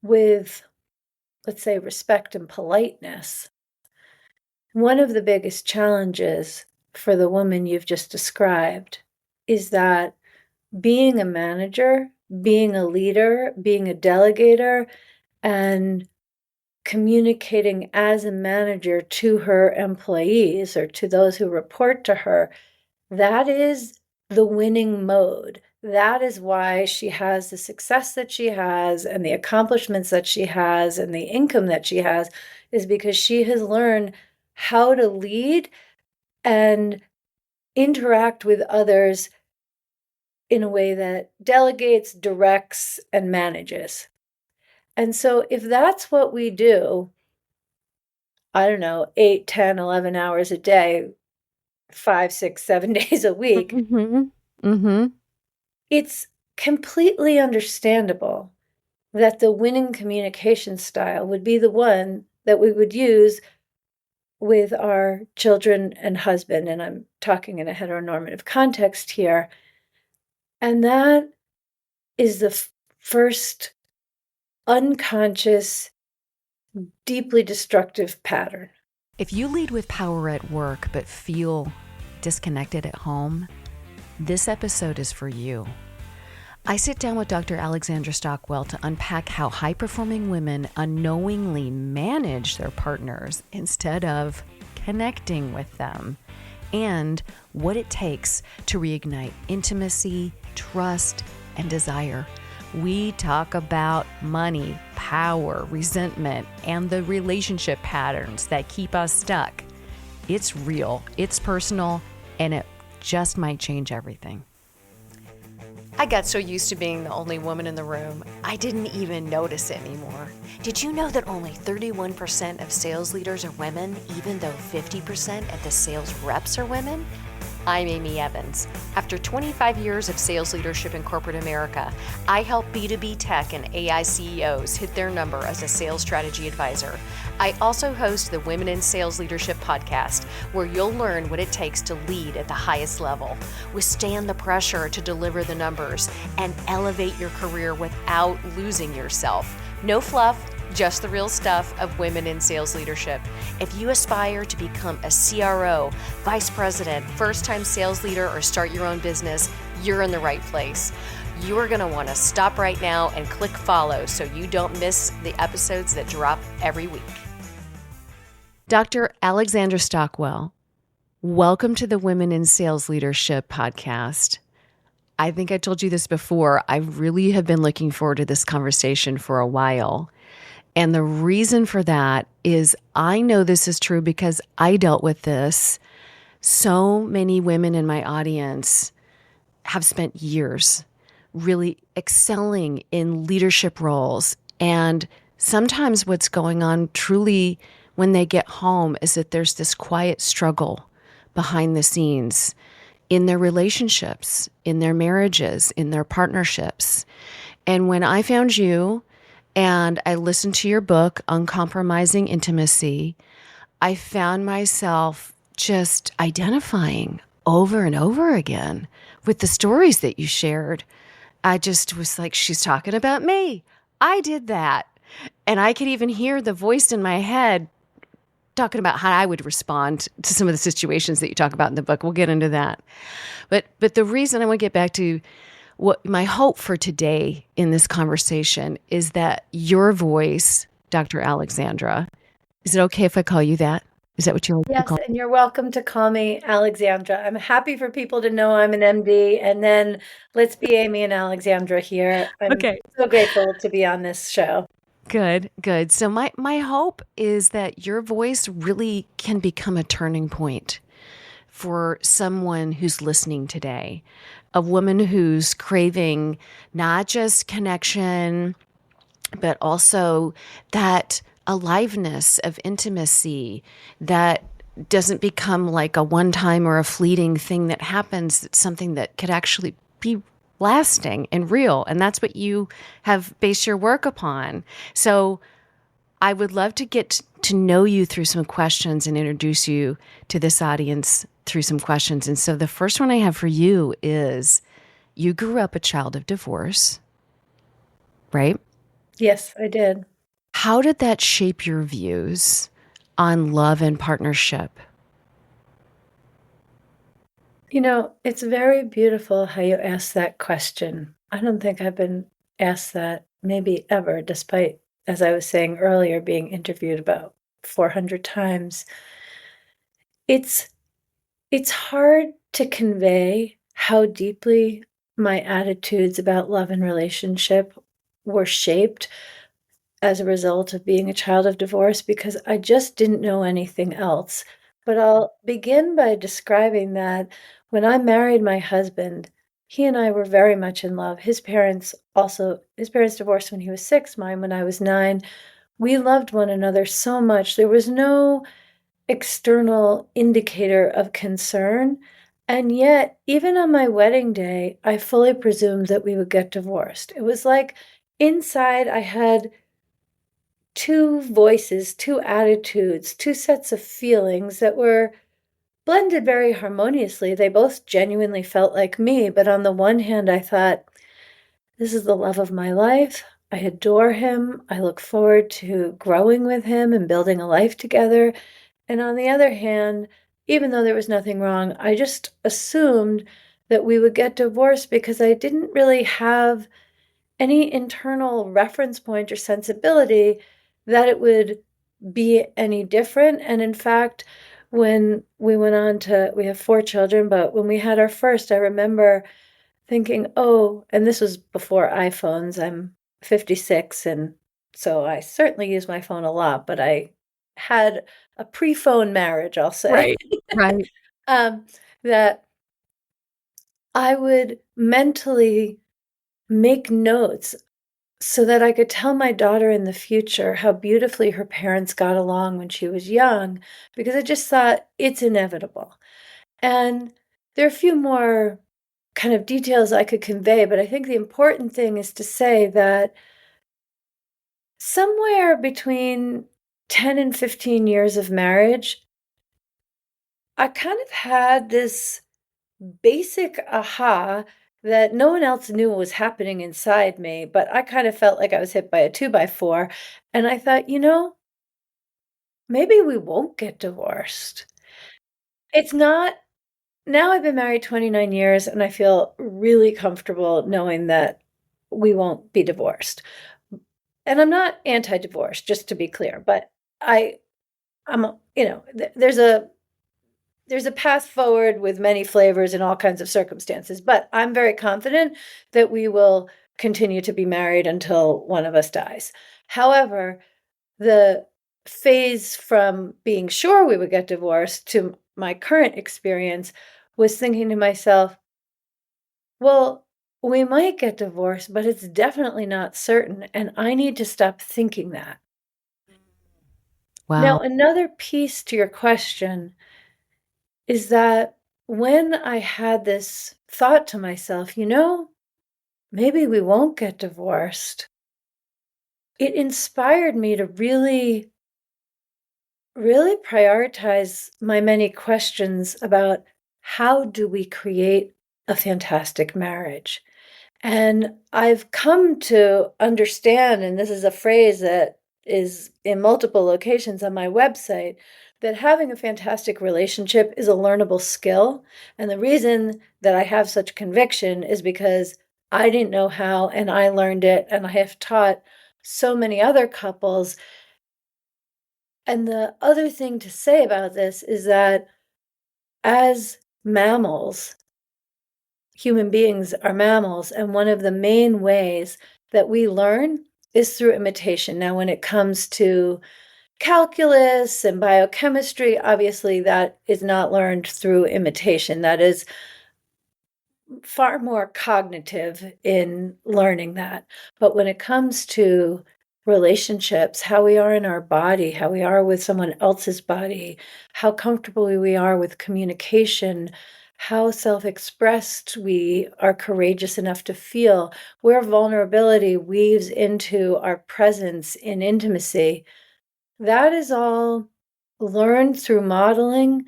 with, let's say, respect and politeness, one of the biggest challenges for the woman you've just described is that being a manager, being a leader, being a delegator, and communicating as a manager to her employees or to those who report to her, that is the winning mode. That is why she has the success that she has and the accomplishments that she has and the income that she has, is because she has learned how to lead and interact with others in a way that delegates, directs, and manages. And so if that's what we do, I don't know, 8, 10, 11 hours a day, 5, 6, 7 days a week, it's completely understandable that the winning communication style would be the one that we would use with our children and husband. And I'm talking in a heteronormative context here. And that is the first unconscious, deeply destructive pattern. If you lead with power at work but feel disconnected at home, this episode is for you. I sit down with Dr. Alexandra Stockwell to unpack how high-performing women unknowingly manage their partners instead of connecting with them, and what it takes to reignite intimacy, trust, and desire. We talk about money, power, resentment, and the relationship patterns that keep us stuck. It's real, it's personal, and it just might change everything. I got so used to being the only woman in the room, I didn't even notice it anymore. Did you know that only 31% of sales leaders are women, even though 50% of the sales reps are women? I'm Amy Evans. After 25 years of sales leadership in corporate America, I help B2B tech and AI CEOs hit their number as a sales strategy advisor. I also host the Women in Sales Leadership podcast, where you'll learn what it takes to lead at the highest level, withstand the pressure to deliver the numbers, and elevate your career without losing yourself. No fluff, just the real stuff of women in sales leadership. If you aspire to become a CRO, vice president, first-time sales leader, or start your own business, you're in the right place. You're going to want to stop right now and click follow so you don't miss the episodes that drop every week. Dr. Alexandra Stockwell, welcome to the Women in Sales Leadership podcast. I think I told you this before. I really have been looking forward to this conversation for a while. And the reason for that is I know this is true because I dealt with this. So many women in my audience have spent years really excelling in leadership roles. And sometimes what's going on truly when they get home is that there's this quiet struggle behind the scenes in their relationships, in their marriages, in their partnerships. And when I found you, and I listened to your book, Uncompromising Intimacy, I found myself just identifying over and over again with the stories that you shared. I just was like, she's talking about me. I did that. And I could even hear the voice in my head talking about how I would respond to some of the situations that you talk about in the book. We'll get into that. But the reason I want to get back to what my hope for today in this conversation is that your voice, Dr. Alexandra, is it okay if I call you that? Is that what you're Yes, and you're welcome to call me Alexandra. I'm happy for people to know I'm an MD, and then let's be Amy and Alexandra here. I'm so grateful to be on this show. Good. So my hope is that your voice really can become a turning point for someone who's listening today, a woman who's craving not just connection, but also that aliveness of intimacy that doesn't become like a one-time or a fleeting thing that happens. It's something that could actually be lasting and real. And that's what you have based your work upon. So I would love to get to know you through some questions and introduce you to this audience through some questions. And so the first one I have for you is, you grew up a child of divorce, right? Yes, I did. How did that shape your views on love and partnership? It's very beautiful how you asked that question. I don't think I've been asked that maybe ever, despite, as I was saying earlier, being interviewed about 400 times. It's it's hard to convey how deeply my attitudes about love and relationship were shaped as a result of being a child of divorce because I just didn't know anything else. But I'll begin by describing that when I married my husband, he and I were very much in love. His parents divorced when he was 6, mine when I was 9. We loved one another so much. There was no external indicator of concern. And yet, even on my wedding day, I fully presumed that we would get divorced. It was like inside I had two voices, two attitudes, two sets of feelings that were blended very harmoniously. They both genuinely felt like me, but on the one hand, I thought, this is the love of my life. I adore him. I look forward to growing with him and building a life together. And on the other hand, even though there was nothing wrong, I just assumed that we would get divorced because I didn't really have any internal reference point or sensibility that it would be any different. And in fact, when we have 4 children, but when we had our first, I remember thinking, oh, and this was before iPhones. I'm 56, and so I certainly use my phone a lot, but I had a pre-phone marriage, I'll say, Right. Right. um, that I would mentally make notes so that I could tell my daughter in the future how beautifully her parents got along when she was young, because I just thought it's inevitable. And there are a few more kind of details I could convey, but I think the important thing is to say that somewhere between 10 and 15 years of marriage, I kind of had this basic aha that no one else knew what was happening inside me, but I kind of felt like I was hit by a 2 by 4. And I thought, maybe we won't get divorced. It's not, now I've been married 29 years and I feel really comfortable knowing that we won't be divorced. And I'm not anti-divorce, just to be clear, but I, there's a path forward with many flavors and all kinds of circumstances, but I'm very confident that we will continue to be married until one of us dies. However, the phase from being sure we would get divorced to my current experience was thinking to myself, well, we might get divorced, but it's definitely not certain, and I need to stop thinking that. Now, Wow. another piece to your question is that when I had this thought to myself, maybe we won't get divorced, it inspired me to really, really prioritize my many questions about how do we create a fantastic marriage? And I've come to understand, and this is a phrase that is in multiple locations on my website, that having a fantastic relationship is a learnable skill. And the reason that I have such conviction is because I didn't know how, and I learned it, and I have taught so many other couples. And the other thing to say about this is that as mammals, human beings are mammals, and one of the main ways that we learn is through imitation. Now, when it comes to calculus and biochemistry, obviously that is not learned through imitation. That is far more cognitive in learning that. But when it comes to relationships, how we are in our body, how we are with someone else's body, how comfortable we are with communication, how self expressed we are courageous enough to feel, where vulnerability weaves into our presence in intimacy, that is all learned through modeling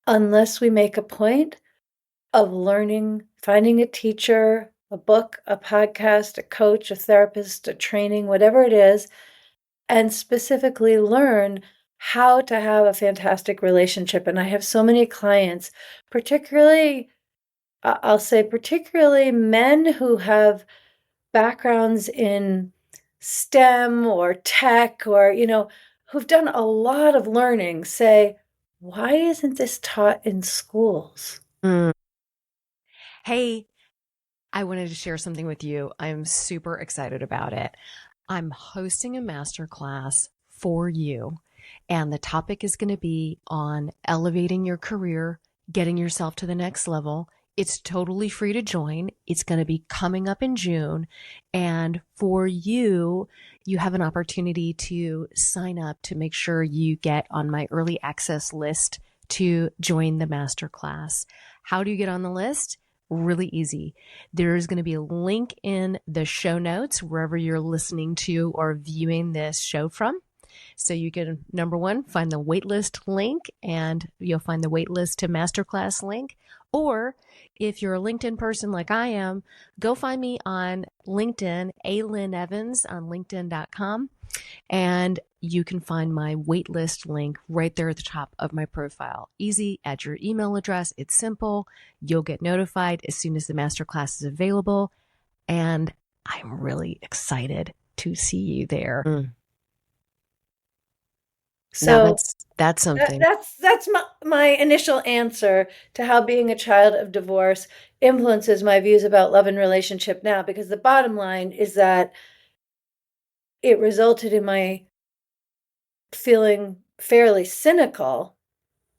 unless we make a point of learning, finding a teacher, a book, a podcast, a coach, a therapist, a training, whatever it is, and specifically learn how to have a fantastic relationship. And I have so many clients, particularly, I'll say, particularly men who have backgrounds in STEM or tech or, who've done a lot of learning say, why isn't this taught in schools? Mm. Hey, I wanted to share something with you. I'm super excited about it. I'm hosting a masterclass for you, and the topic is going to be on elevating your career, getting yourself to the next level. It's totally free to join. It's going to be coming up in June. And for you, you have an opportunity to sign up to make sure you get on my early access list to join the masterclass. How do you get on the list? Really easy. There's going to be a link in the show notes wherever you're listening to or viewing this show from. So you can, number one, find the waitlist link, and you'll find the waitlist to masterclass link. Or if you're a LinkedIn person like I am, go find me on LinkedIn, Lynn Evans on LinkedIn.com. And you can find my waitlist link right there at the top of my profile. Easy, add your email address. It's simple. You'll get notified as soon as the masterclass is available. And I'm really excited to see you there. Now So that's something. that's my initial answer to how being a child of divorce influences my views about love and relationship now, because the bottom line is that it resulted in my feeling fairly cynical.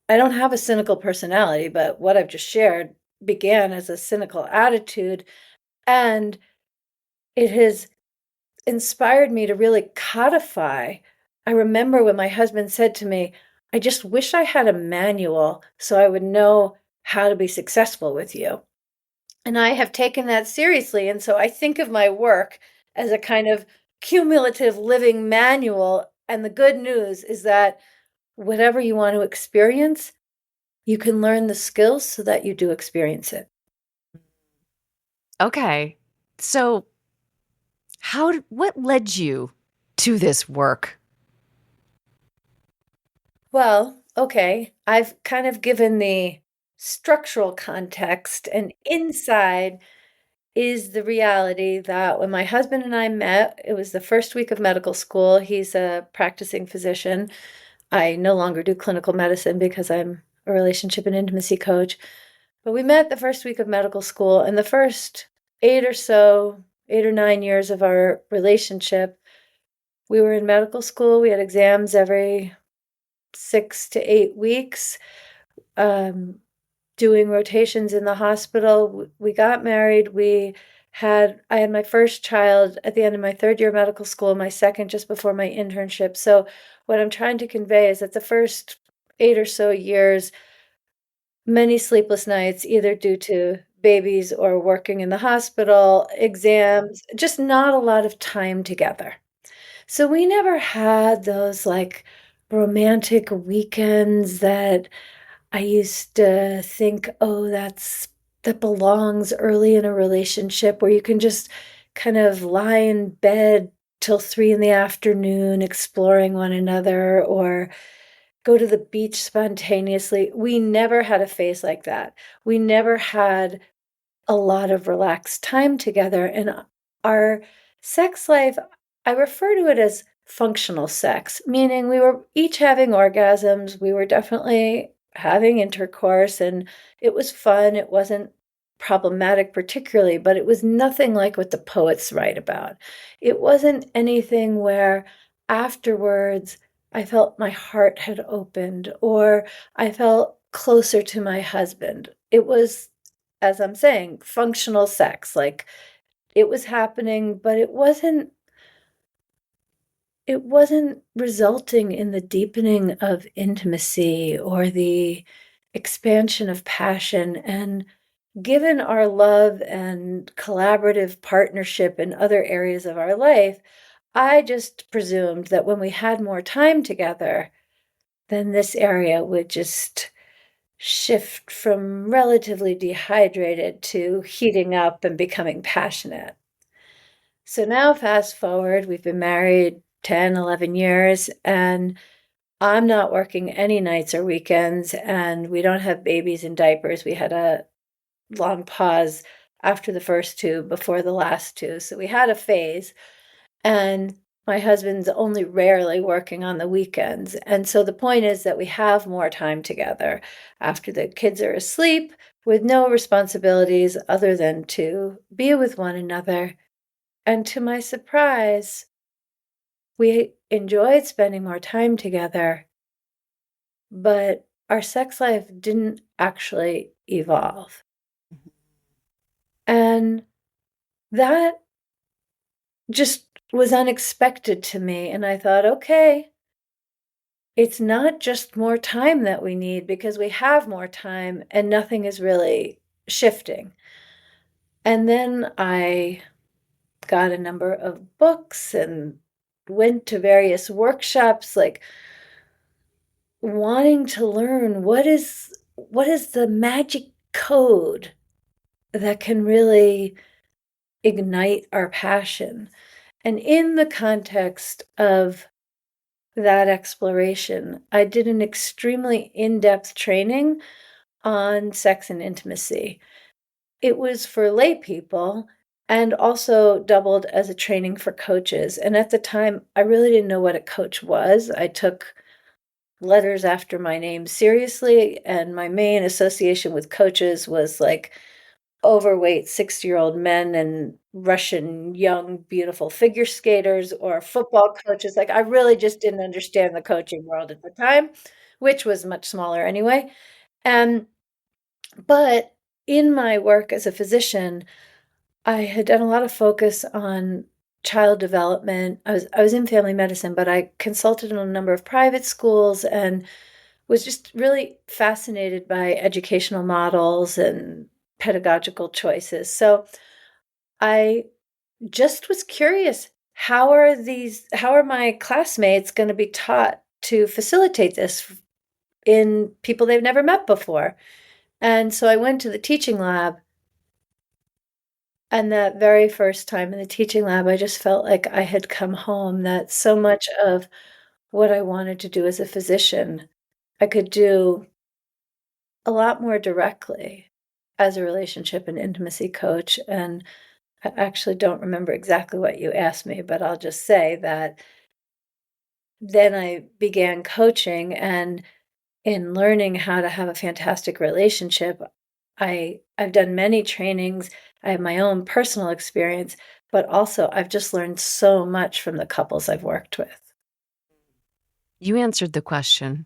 I don't have a cynical personality, but what I've just shared began as a cynical attitude, and it has inspired me to really codify. I remember when my husband said to me, I just wish I had a manual so I would know how to be successful with you. And I have taken that seriously. And so I think of my work as a kind of cumulative living manual. And the good news is that whatever you want to experience, you can learn the skills so that you do experience it. Okay. So what led you to this work? Well, okay, I've kind of given the structural context, and inside is the reality that when my husband and I met, it was the first week of medical school. He's a practicing physician. I no longer do clinical medicine because I'm a relationship and intimacy coach. But we met the first week of medical school, and the first 8 or 9 years of our relationship, we were in medical school. We had exams every 6 to 8 weeks, um, doing rotations in the hospital. We got married. I had my first child at the end of my third year of medical school, my second just before my internship. So what I'm trying to convey is that the first 8 or so years, many sleepless nights, either due to babies or working in the hospital, exams, just not a lot of time together. So we never had those like romantic weekends that I used to think, oh, that belongs early in a relationship where you can just kind of lie in bed till 3 in the afternoon exploring one another or go to the beach spontaneously. We never had a phase like that. We never had a lot of relaxed time together. And our sex life, I refer to it as functional sex, meaning we were each having orgasms. We were definitely having intercourse, and it was fun. It wasn't problematic particularly, but it was nothing like what the poets write about. It wasn't anything where afterwards I felt my heart had opened or I felt closer to my husband. It was, as I'm saying, functional sex. Like it was happening, but it wasn't resulting in the deepening of intimacy or the expansion of passion. And given our love and collaborative partnership in other areas of our life, I just presumed that when we had more time together, then this area would just shift from relatively dehydrated to heating up and becoming passionate. So now, fast forward, we've been married 10, 11 years, and I'm not working any nights or weekends, and we don't have babies in diapers. We had a long pause after the first two, before the last two. So we had a phase, and my husband's only rarely working on the weekends. And so the point is that we have more time together after the kids are asleep with no responsibilities other than to be with one another. And to my surprise, we enjoyed spending more time together, but our sex life didn't actually evolve. And that just was unexpected to me. And I thought, okay, it's not just more time that we need, because we have more time and nothing is really shifting. And then I got a number of books and went to various workshops, like wanting to learn what is the magic code that can really ignite our passion. And in the context of that exploration, I did an extremely in-depth training on sex and intimacy. It was for lay people and also doubled as a training for coaches. And at the time, I really didn't know what a coach was. I took letters after my name seriously, and my main association with coaches was like overweight 60-year-old men and Russian young beautiful figure skaters or football coaches. Like, I really just didn't understand the coaching world at the time, which was much smaller anyway. And but in my work as a physician, I had done a lot of focus on child development. I was in family medicine, but I consulted in a number of private schools and was just really fascinated by educational models and pedagogical choices. So I just was curious, how are my classmates going to be taught to facilitate this in people they've never met before? And so I went to the teaching lab, and that very first time in the teaching lab, I just felt like I had come home, that so much of what I wanted to do as a physician, I could do a lot more directly as a relationship and intimacy coach. And I actually don't remember exactly what you asked me, but I'll just say that then I began coaching, and in learning how to have a fantastic relationship, I've done many trainings. I have my own personal experience, but also I've just learned so much from the couples I've worked with. You answered the question.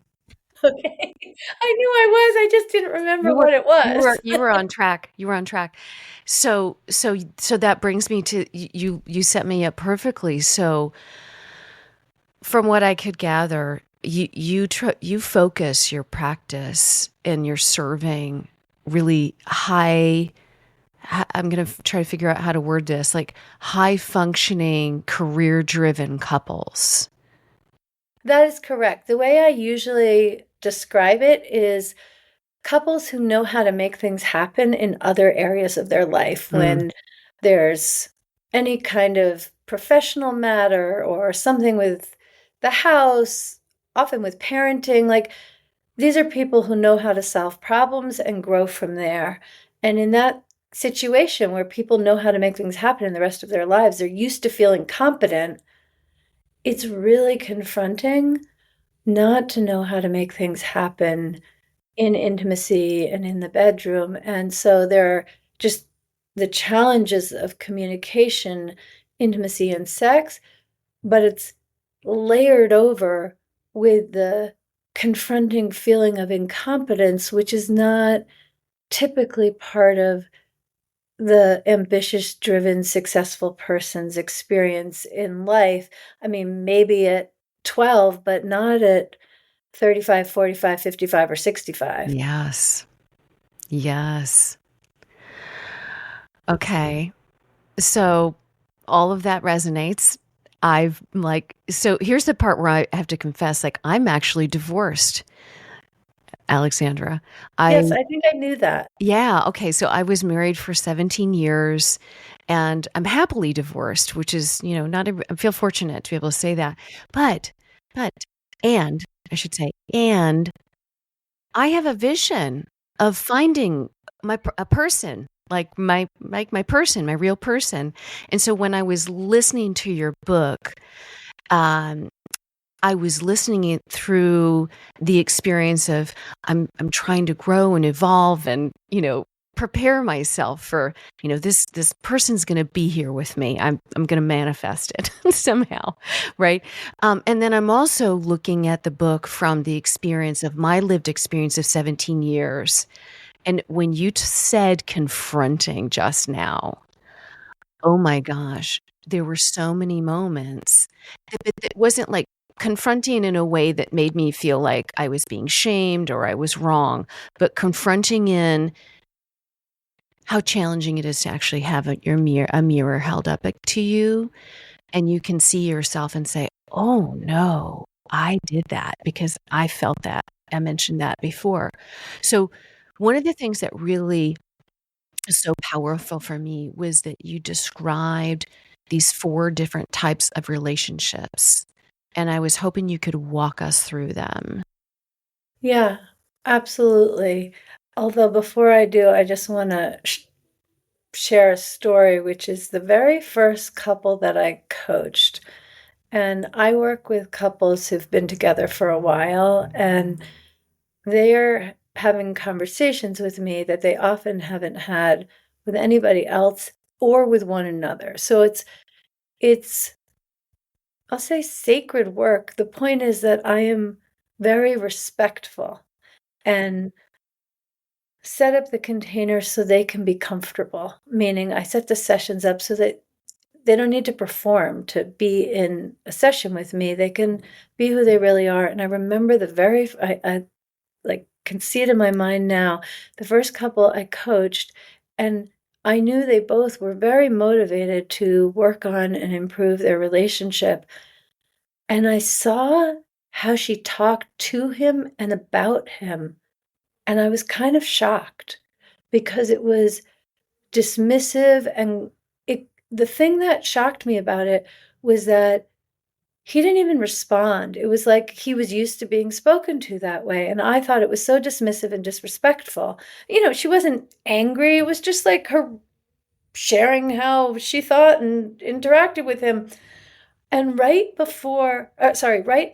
Okay. I knew I was. I just didn't remember You were what it you were was. you were on track. You were on track. So that brings me to you set me up perfectly. So from what I could gather, you focus your practice and your serving really high. I'm going to try to figure out how to word this, like high functioning, career driven couples. That is correct. The way I usually describe it is couples who know how to make things happen in other areas of their life. Mm, When there's any kind of professional matter or something with the house, often with parenting, like, these are people who know how to solve problems and grow from there. And in that situation where people know how to make things happen in the rest of their lives, they're used to feeling competent. It's really confronting not to know how to make things happen in intimacy and in the bedroom. And so there are just the challenges of communication, intimacy, and sex, but it's layered over with the confronting feeling of incompetence, which is not typically part of the ambitious, driven, successful person's experience in life. I mean, maybe at 12, but not at 35, 45, 55, or 65. yes. Yes. Okay. So all of that resonates. So here's the part where I have to confess, like, I'm actually divorced. Alexandra. I Yes, I think I knew that. Yeah, okay, so I was married for 17 years and I'm happily divorced, which is, not I feel fortunate to be able to say that. But but and I should say, and I have a vision of finding a person, like my person, my real person. And so when I was listening to your book, um I was listening it through the experience of I'm trying to grow and evolve and, prepare myself for, this person's going to be here with me. I'm going to manifest it somehow, right? And then I'm also looking at the book from the experience of my lived experience of 17 years. And when you said confronting just now, oh my gosh, there were so many moments. It wasn't like confronting in a way that made me feel like I was being shamed or I was wrong, but confronting in how challenging it is to actually have a mirror held up to you, and you can see yourself and say, "Oh no, I did that because I felt that." I mentioned that before. So one of the things that really so powerful for me was that you described these 4 different types of relationships, and I was hoping you could walk us through them. Yeah, absolutely. Although before I do, I just want to share a story, which is the very first couple that I coached. And I work with couples who've been together for a while, and they're having conversations with me that they often haven't had with anybody else or with one another. So it's I'll say sacred work. The point is that I am very respectful and set up the containers so they can be comfortable, meaning I set the sessions up so that they don't need to perform to be in a session with me. They can be who they really are. And I remember I like can see it in my mind now, the first couple I coached, and I knew they both were very motivated to work on and improve their relationship. And I saw how she talked to him and about him. And I was kind of shocked because it was dismissive, and the thing that shocked me about it was that he didn't even respond. It was like he was used to being spoken to that way, and I thought it was so dismissive and disrespectful. She wasn't angry. It was just like her sharing how she thought and interacted with him. And right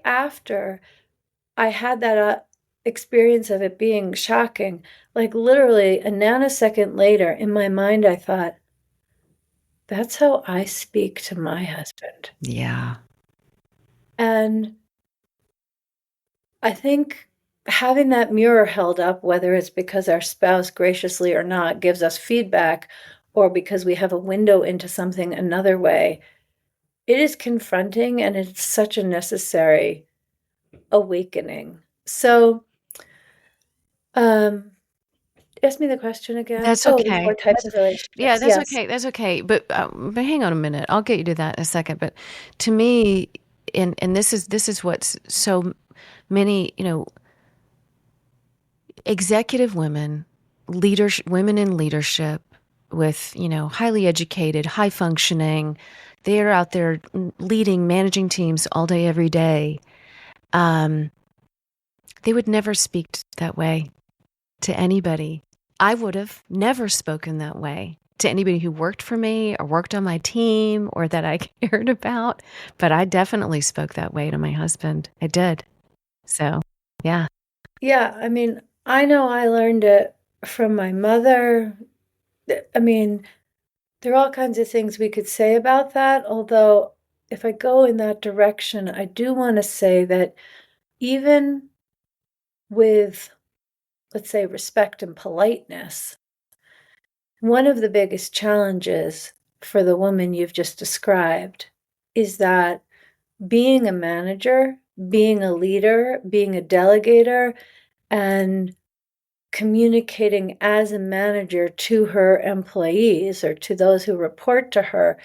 after I had that experience of it being shocking, like literally a nanosecond later, in my mind, I thought, that's how I speak to my husband. Yeah. And I think having that mirror held up, whether it's because our spouse graciously or not gives us feedback, or because we have a window into something another way, it is confronting and it's such a necessary awakening. So, um, ask me the question again. That's Oh, the 4 okay. types of Yeah, relationships. that's Yes. okay. That's okay. But hang on a minute. I'll get you to that in a second. But to me, and this is what's so many, executive women, women in leadership with, highly educated, high functioning, they're out there leading, managing teams all day, every day. Um, they would never speak that way to anybody. I would have never spoken that way to anybody who worked for me or worked on my team or that I cared about. But I definitely spoke that way to my husband. I did. So, yeah. Yeah, I mean, I know I learned it from my mother. I mean, there are all kinds of things we could say about that, although if I go in that direction, I do want to say that even with, let's say, respect and politeness, one of the biggest challenges for the woman you've just described is that being a manager, being a leader, being a delegator, and communicating as a manager to her employees or to those who report to her,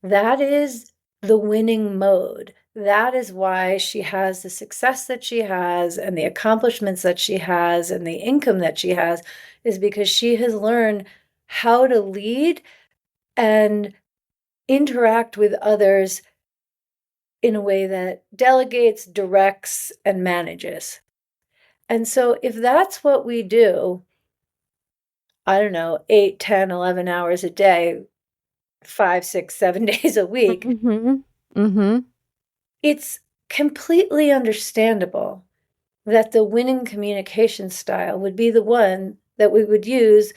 that is the winning mode. that is why she has the success that she has and the accomplishments that she has and the income that she has, is because she has learned how to lead and interact with others in a way that delegates, directs, and manages. And so if that's what we do, I don't know, 8, 10, 11 hours a day, 5, 6, 7 days a week, Mm-hmm. Mm-hmm. it's completely understandable that the winning communication style would be the one that we would use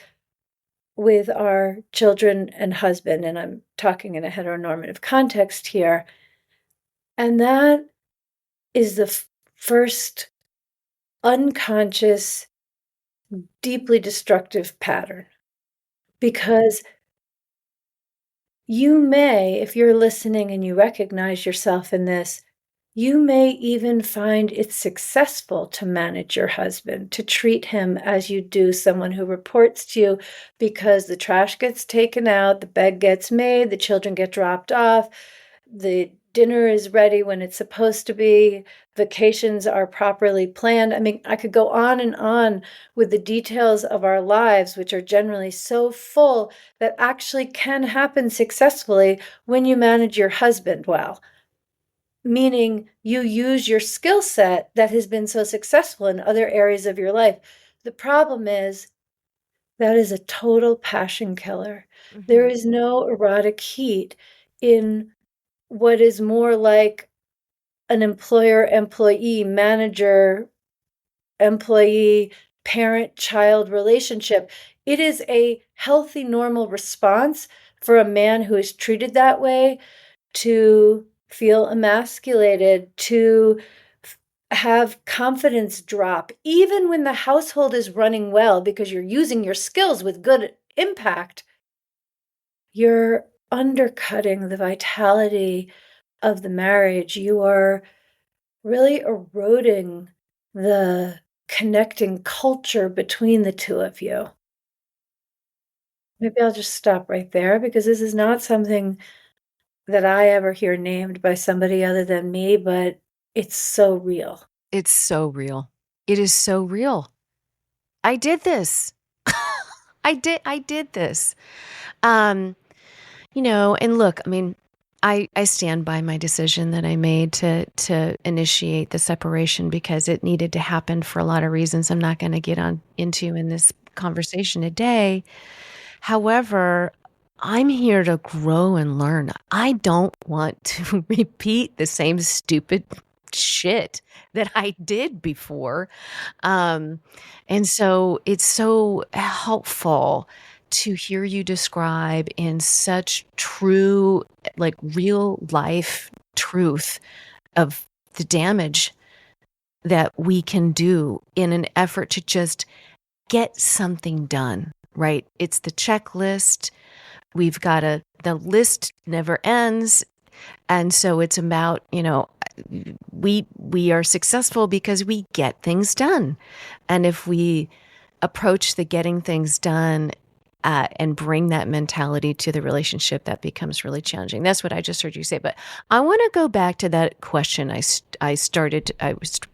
with our children and husband. And I'm talking in a heteronormative context here. And that is the first unconscious, deeply destructive pattern. Because you may, if you're listening and you recognize yourself in this, you may even find it successful to manage your husband, to treat him as you do someone who reports to you, because the trash gets taken out, the bed gets made, the children get dropped off, the dinner is ready when it's supposed to be, vacations are properly planned. I mean, I could go on and on with the details of our lives, which are generally so full, that actually can happen successfully when you manage your husband well. Meaning you use your skill set that has been so successful in other areas of your life. The problem is that is a total passion killer. There Mm-hmm. is no erotic heat in what is more like an employer employee, manager employee, parent child relationship. It is a healthy, normal response for a man who is treated that way to feel emasculated, to have confidence drop, even when the household is running well, because you're using your skills with good impact. You're undercutting the vitality of the marriage. You are really eroding the connecting culture between the two of you. Maybe I'll just stop right there, because this is not something that I ever hear named by somebody other than me, but it's so real. It's so real. It is so real. I did this. I did this. Um, and look, I mean, I stand by my decision that I made to initiate the separation because it needed to happen for a lot of reasons I'm not going to get on into in this conversation today. However, I'm here to grow and learn. I don't want to repeat the same stupid shit that I did before. Um, and so it's so helpful to hear you describe in such true, like real life truth of the damage that we can do in an effort to just get something done, right? It's the checklist. We've got the list never ends. And so it's about, we are successful because we get things done. And if we approach the getting things done and bring that mentality to the relationship, that becomes really challenging. That's what I just heard you say. But I want to go back to that question I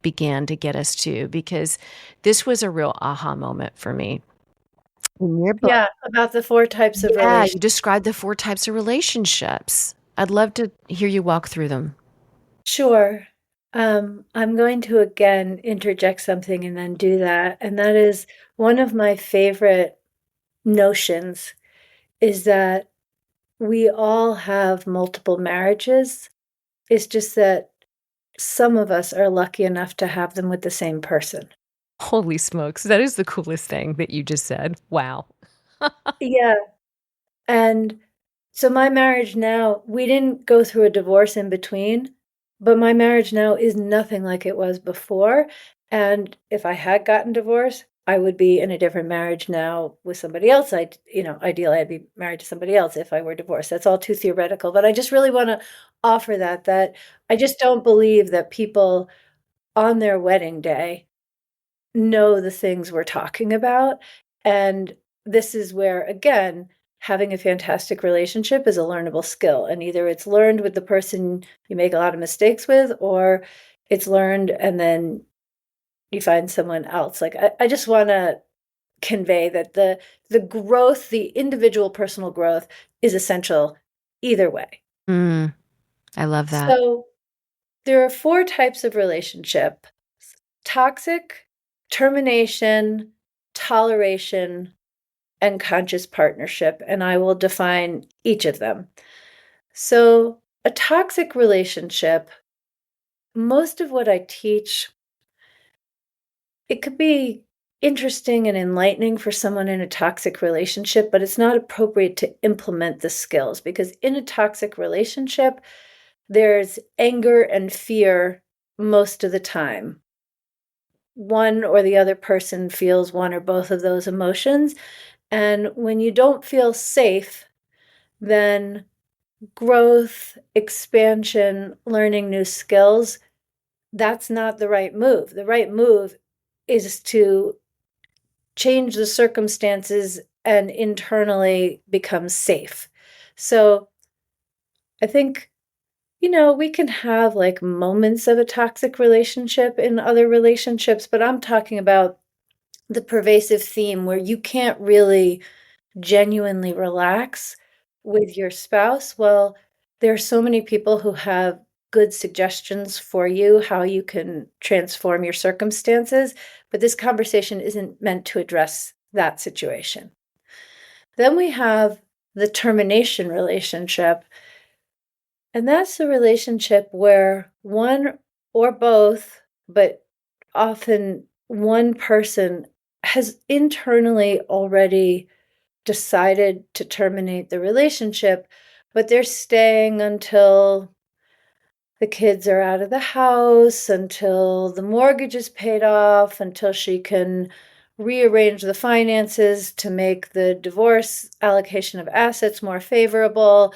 began to get us to, because this was a real aha moment for me. In your book, Yeah, about the 4 types of yeah, you relationships. described the 4 types of relationships. I'd love to hear you walk through them. Sure. I'm going to again interject something and then do that. And that is, one of my favorite notions is that we all have multiple marriages. It's just that some of us are lucky enough to have them with the same person. Holy smokes, that is the coolest thing that you just said. Wow. Yeah. And so my marriage now, we didn't go through a divorce in between, but my marriage now is nothing like it was before. And if I had gotten divorced, I would be in a different marriage now with somebody else. Ideally, I'd be married to somebody else if I were divorced. That's all too theoretical, but I just really want to offer that I just don't believe that people on their wedding day know the things we're talking about. And this is where, again, having a fantastic relationship is a learnable skill. And either it's learned with the person you make a lot of mistakes with, or it's learned and then you find someone else. Like, I just want to convey that the growth, the individual personal growth is essential either way. I love that. So there are 4 types of relationship: toxic, termination, toleration, and conscious partnership. And I will define each of them. So, a toxic relationship, most of what I teach, it could be interesting and enlightening for someone in a toxic relationship, but it's not appropriate to implement the skills, because in a toxic relationship, there's anger and fear most of the time. One or the other person feels one or both of those emotions. And when you don't feel safe, then growth, expansion, learning new skills, that's not the right move. The right move is to change the circumstances and internally become safe. So I think, we can have like moments of a toxic relationship in other relationships, but I'm talking about the pervasive theme where you can't really genuinely relax with your spouse. Well, there are so many people who have good suggestions for you how you can transform your circumstances, but this conversation isn't meant to address that situation. Then we have the termination relationship, and that's the relationship where one or both, but often one person, has internally already decided to terminate the relationship, but they're staying until the kids are out of the house, until the mortgage is paid off, until she can rearrange the finances to make the divorce allocation of assets more favorable.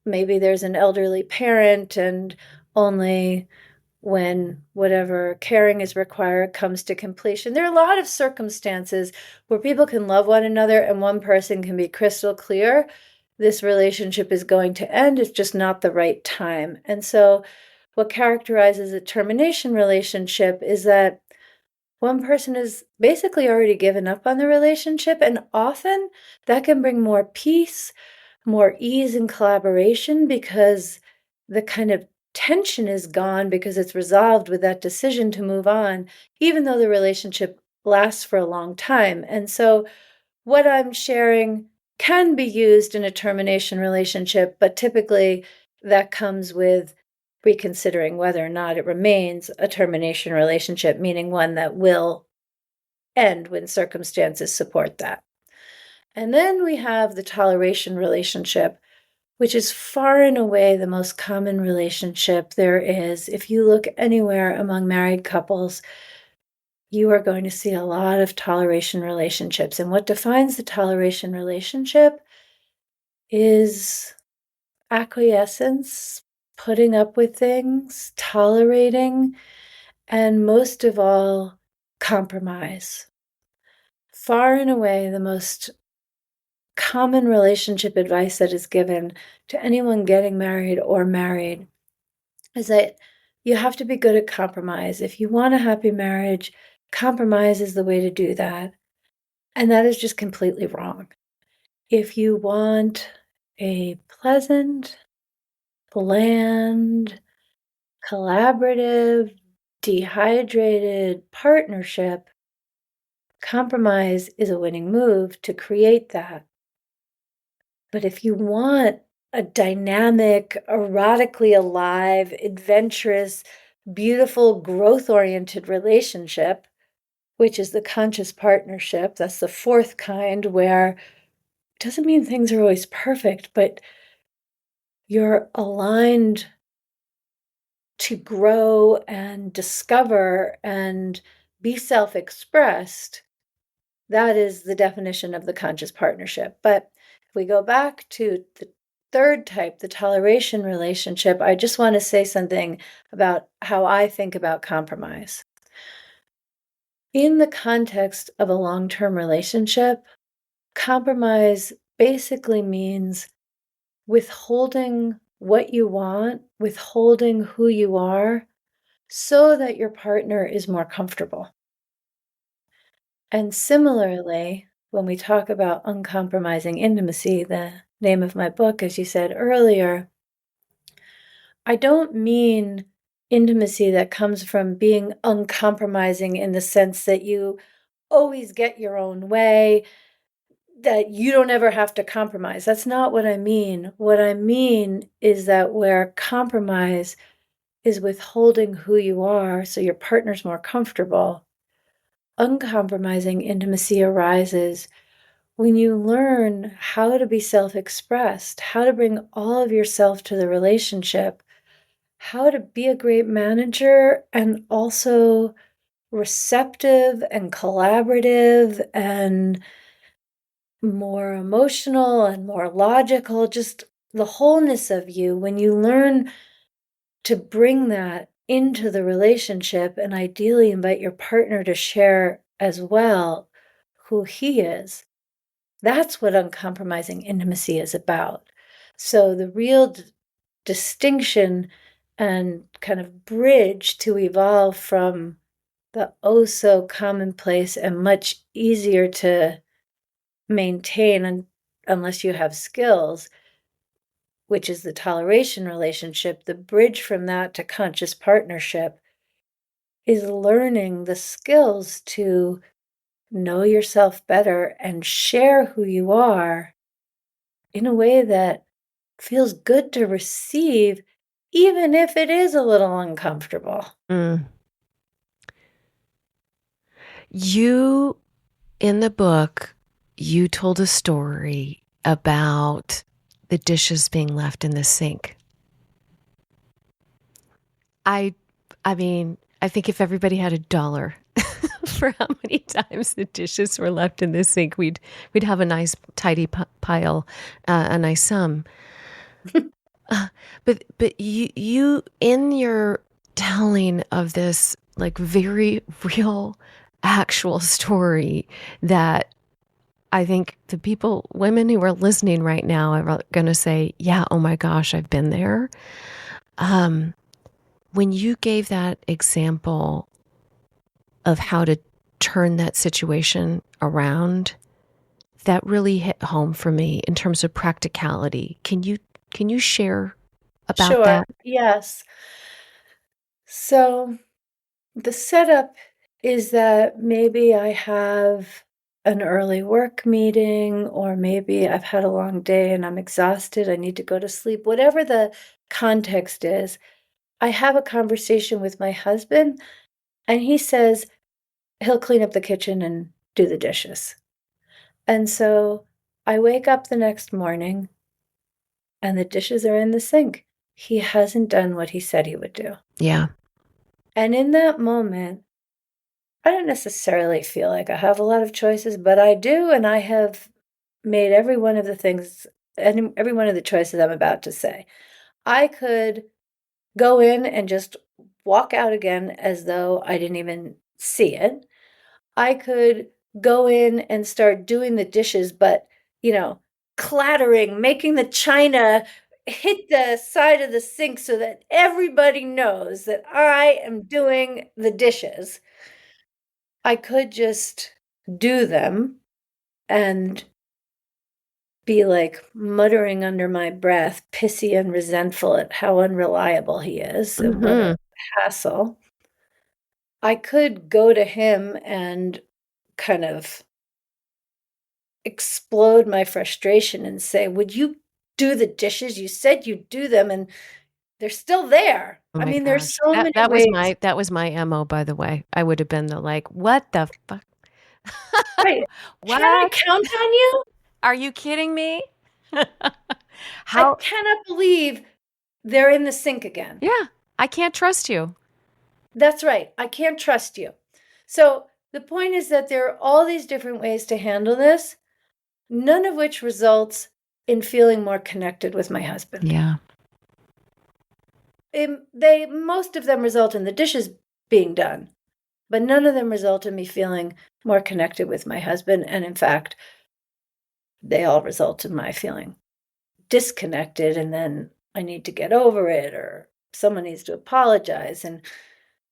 Maybe there's an elderly parent, and only when whatever caring is required comes to completion. There are a lot of circumstances where people can love one another and one person can be crystal clear this relationship is going to end. It's just not the right time. And so what characterizes a termination relationship is that one person has basically already given up on the relationship, and often that can bring more peace, more ease and collaboration, because the kind of tension is gone because it's resolved with that decision to move on, even though the relationship lasts for a long time. And so what I'm sharing can be used in a termination relationship, but typically that comes with reconsidering whether or not it remains a termination relationship, meaning one that will end when circumstances support that. And then we have the toleration relationship, which is far and away the most common relationship there is. If you look anywhere among married couples, you are going to see a lot of toleration relationships. And what defines the toleration relationship is acquiescence, putting up with things, tolerating, and most of all, compromise. Far and away the most common relationship advice that is given to anyone getting married or married is that you have to be good at compromise. If you want a happy marriage, compromise is the way to do that. And that is just completely wrong. If you want a pleasant, bland, collaborative, dehydrated partnership, compromise is a winning move to create that. But if you want a dynamic, erotically alive, adventurous, beautiful, growth-oriented relationship, which is the conscious partnership, that's the 4th kind, where it doesn't mean things are always perfect, but you're aligned to grow and discover and be self-expressed. That is the definition of the conscious partnership. But if we go back to the 3rd type, the toleration relationship, I just want to say something about how I think about compromise. In the context of a long-term relationship, compromise basically means withholding what you want, withholding who you are, so that your partner is more comfortable. And similarly, when we talk about uncompromising intimacy, the name of my book, as you said earlier, I don't mean intimacy that comes from being uncompromising in the sense that you always get your own way, that you don't ever have to compromise. That's not what I mean. What I mean is that where compromise is withholding who you are so your partner's more comfortable, uncompromising intimacy arises when you learn how to be self-expressed, how to bring all of yourself to the relationship, how to be a great manager and also receptive and collaborative and more emotional and more logical, just the wholeness of you. When you learn to bring that into the relationship and ideally invite your partner to share as well who he is, that's what uncompromising intimacy is about. So the real distinction and kind of bridge to evolve from the oh so commonplace and much easier to maintain unless you have skills, which is the toleration relationship, the bridge from that to conscious partnership is learning the skills to know yourself better and share who you are in a way that feels good to receive, even if it is a little uncomfortable. You, in the book, you told a story about the dishes being left in the sink. I mean, I think if everybody had $1 for how many times the dishes were left in the sink, we'd have a nice tidy pile, a nice sum. But you in your telling of this like very real, actual story that I think the women who are listening right now are going to say, yeah, oh my gosh, I've been there. When you gave that example of how to turn that situation around, that really hit home for me in terms of practicality. Can you share about Sure, that? yes. So the setup is that maybe I have an early work meeting, or maybe I've had a long day and I'm exhausted. I need to go to sleep. Whatever the context is, I have a conversation with my husband, and he says he'll clean up the kitchen and do the dishes. And so I wake up the next morning and the dishes are in the sink. He hasn't done what he said he would do. Yeah. And in that moment, I don't necessarily feel like I have a lot of choices, but I do, and I have made every one of the things and every one of the choices I'm about to say. I could go in and just walk out again as though I didn't even see it. I could go in and start doing the dishes, but, clattering, making the china hit the side of the sink so that everybody knows that I am doing the dishes. I could just do them and be like muttering under my breath, pissy and resentful at how unreliable he is and what a hassle. I could go to him and kind of explode my frustration and say, "Would you do the dishes? You said you'd do them and they're still there." Oh I my mean, there's gosh. so That many that was ways. my MO, by the way. I would have been like, what the fuck? Right. Can I What? count on you? Are you kidding me? I How? cannot believe they're in the sink again. Yeah, I can't trust you. That's right. I can't trust you. So the point is that there are all these different ways to handle this, none of which results in feeling more connected with my husband. Yeah. Most of them result in the dishes being done, but none of them result in me feeling more connected with my husband. And in fact, they all result in my feeling disconnected, and then I need to get over it, or someone needs to apologize. And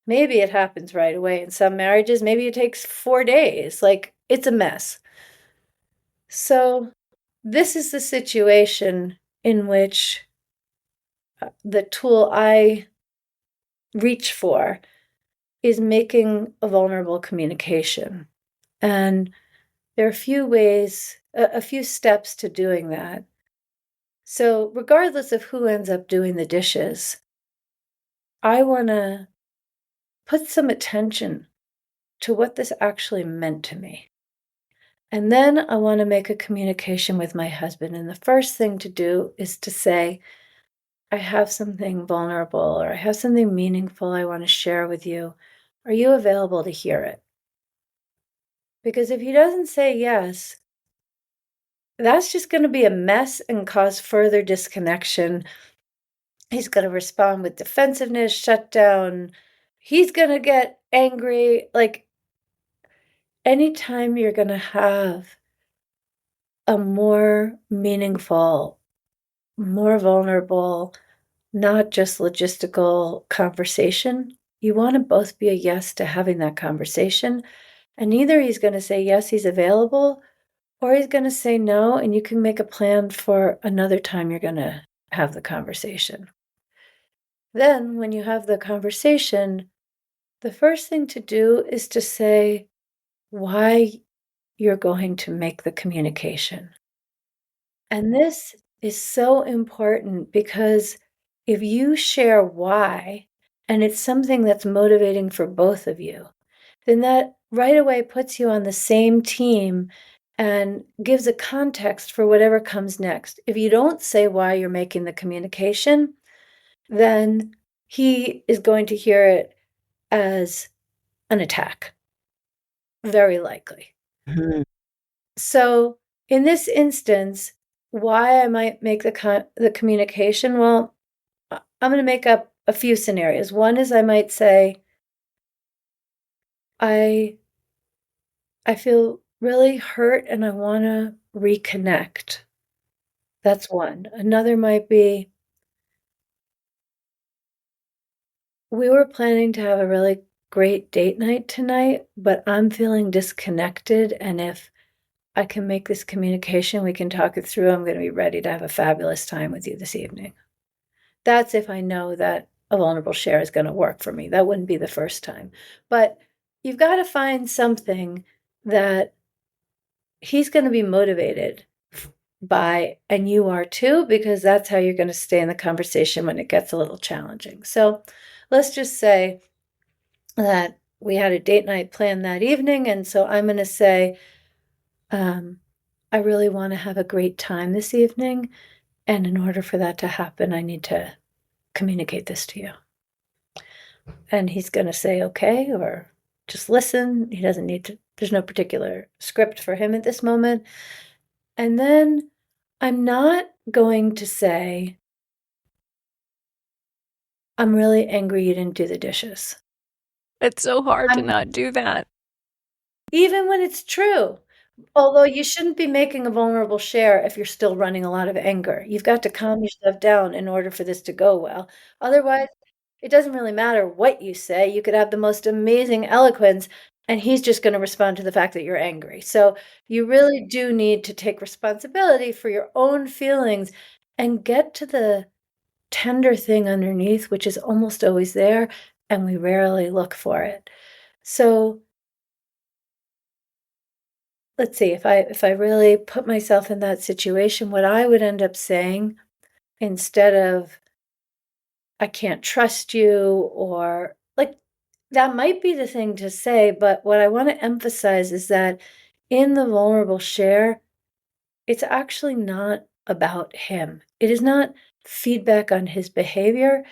maybe it happens right away in some marriages, maybe it takes 4 days. Like, it's a mess. So, this is the situation in which the tool I reach for is making a vulnerable communication. And there are a few ways, a few steps to doing that. So, regardless of who ends up doing the dishes, I want to put some attention to what this actually meant to me. And then I want to make a communication with my husband. And the first thing to do is to say, I have something vulnerable, or I have something meaningful I want to share with you. Are you available to hear it? Because if he doesn't say yes, that's just going to be a mess and cause further disconnection. He's going to respond with defensiveness, shut down. He's going to get angry. Like, anytime you're going to have a more meaningful, more vulnerable, not just logistical conversation, you want to both be a yes to having that conversation. And either he's going to say yes, he's available, or he's going to say no, and you can make a plan for another time you're going to have the conversation. Then, when you have the conversation, the first thing to do is to say why you're going to make the communication. And this is so important, because if you share why, and it's something that's motivating for both of you, then that right away puts you on the same team and gives a context for whatever comes next. If you don't say why you're making the communication, then he is going to hear it as an attack, very likely. Mhm. So in this instance, why I might make the communication, well, I'm going to make up a few scenarios. One is I might say, I feel really hurt and I want to reconnect. That's one. Another might be, we were planning to have a really great date night tonight, but I'm feeling disconnected. And if I can make this communication, we can talk it through. I'm going to be ready to have a fabulous time with you this evening. That's if I know that a vulnerable share is going to work for me. That wouldn't be the first time. But you've got to find something that he's going to be motivated by, and you are too, because that's how you're going to stay in the conversation when it gets a little challenging. So let's just say that we had a date night planned that evening, and so I'm going to say, I really want to have a great time this evening, and in order for that to happen, I need to communicate this to you. And he's going to say, okay, or just listen. He doesn't need to, there's no particular script for him at this moment. And then I'm not going to say, I'm really angry you didn't do the dishes. It's so hard to I'm, not do that. even when it's true. Although you shouldn't be making a vulnerable share if you're still running a lot of anger. You've got to calm yourself down in order for this to go well. Otherwise, it doesn't really matter what you say. You could have the most amazing eloquence, and he's just going to respond to the fact that you're angry. So you really do need to take responsibility for your own feelings and get to the tender thing underneath, which is almost always there, and we rarely look for it. So let's see, if I really put myself in that situation, what I would end up saying, instead of, I can't trust you, or like, that might be the thing to say, but what I want to emphasize is that in the vulnerable share, it's actually not about him. It is not feedback on his behavior.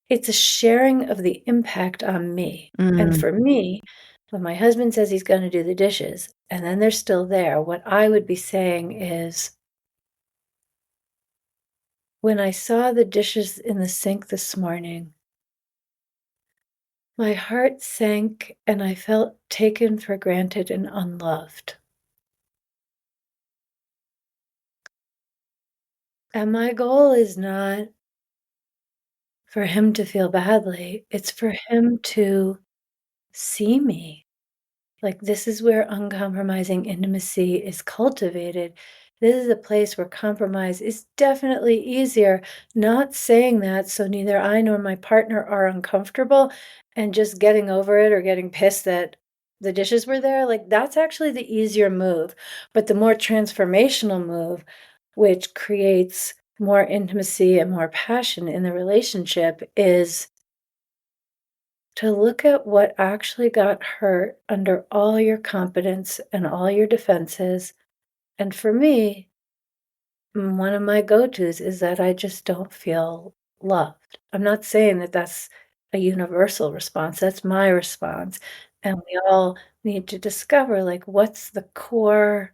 It's a sharing of the impact on me. And for me, when my husband says he's going to do the dishes and then they're still there, what I would be saying is, when I saw the dishes in the sink this morning, my heart sank and I felt taken for granted and unloved. And my goal is not for him to feel badly, it's for him to see me. Like, this is where uncompromising intimacy is cultivated. This is a place where compromise is definitely easier. Not saying that so neither I nor my partner are uncomfortable and just getting over it or getting pissed that the dishes were there. Like, that's actually the easier move. But the more transformational move, which creates more intimacy and more passion in the relationship, is to look at what actually got hurt under all your competence and all your defenses. And for me, one of my go tos is that I just don't feel loved. I'm not saying that that's a universal response, that's my response. And we all need to discover, like, what's the core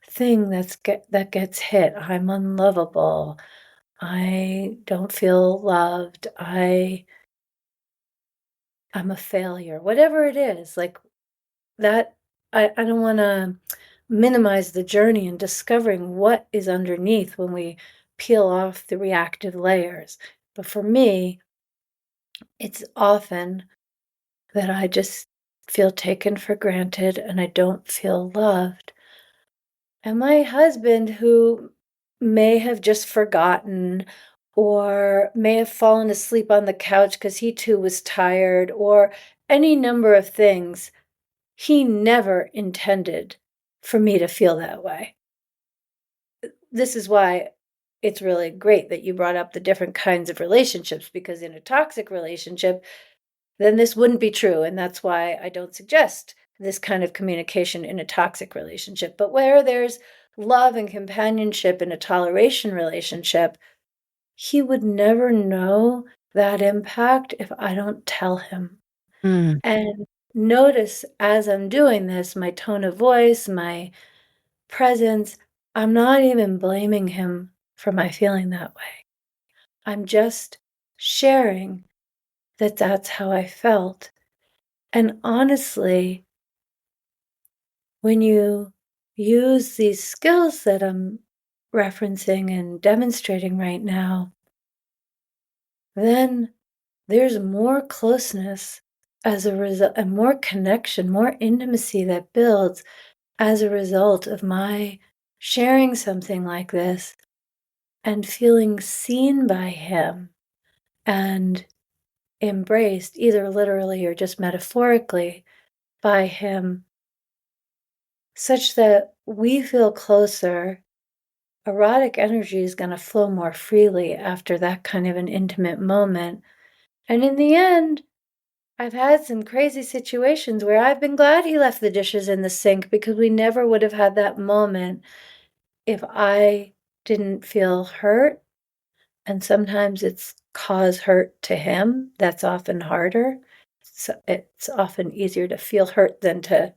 thing that gets hit. I'm unlovable. I don't feel loved. I'm a failure. Whatever it is, like, that I don't want to minimize the journey in discovering what is underneath when we peel off the reactive layers. But for me, it's often that I just feel taken for granted and I don't feel loved. And my husband, who may have just forgotten or may have fallen asleep on the couch because he too was tired, or any number of things, he never intended for me to feel that way. This is why it's really great that you brought up the different kinds of relationships, because in a toxic relationship, then this wouldn't be true. And that's why I don't suggest this kind of communication in a toxic relationship. But where there's love and companionship in a toleration relationship, he would never know that impact if I don't tell him. Mm. And notice as I'm doing this, my tone of voice, my presence, I'm not even blaming him for my feeling that way. I'm just sharing that that's how I felt. And honestly, when you use these skills that I'm referencing and demonstrating right now, then there's more closeness as a result, and more connection, more intimacy that builds as a result of my sharing something like this and feeling seen by him and embraced, either literally or just metaphorically, by him, such that we feel closer. Erotic energy is going to flow more freely after that kind of an intimate moment. And in the end, I've had some crazy situations where I've been glad he left the dishes in the sink, because we never would have had that moment if I didn't feel hurt. And sometimes it's cause hurt to him. That's often harder. So it's often easier to feel hurt than to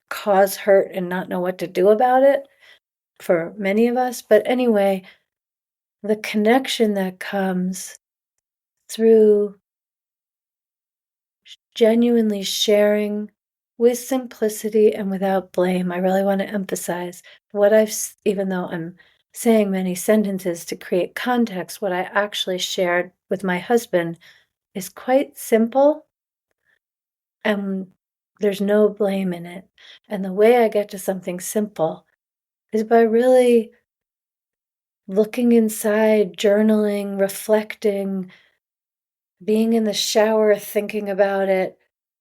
cause hurt and not know what to do about it for many of us. But anyway, the connection that comes through genuinely sharing with simplicity and without blame. I really want to emphasize what even though I'm saying many sentences to create context, what I actually shared with my husband is quite simple, and there's no blame in it. And the way I get to something simple is by really looking inside, journaling, reflecting, being in the shower, thinking about it.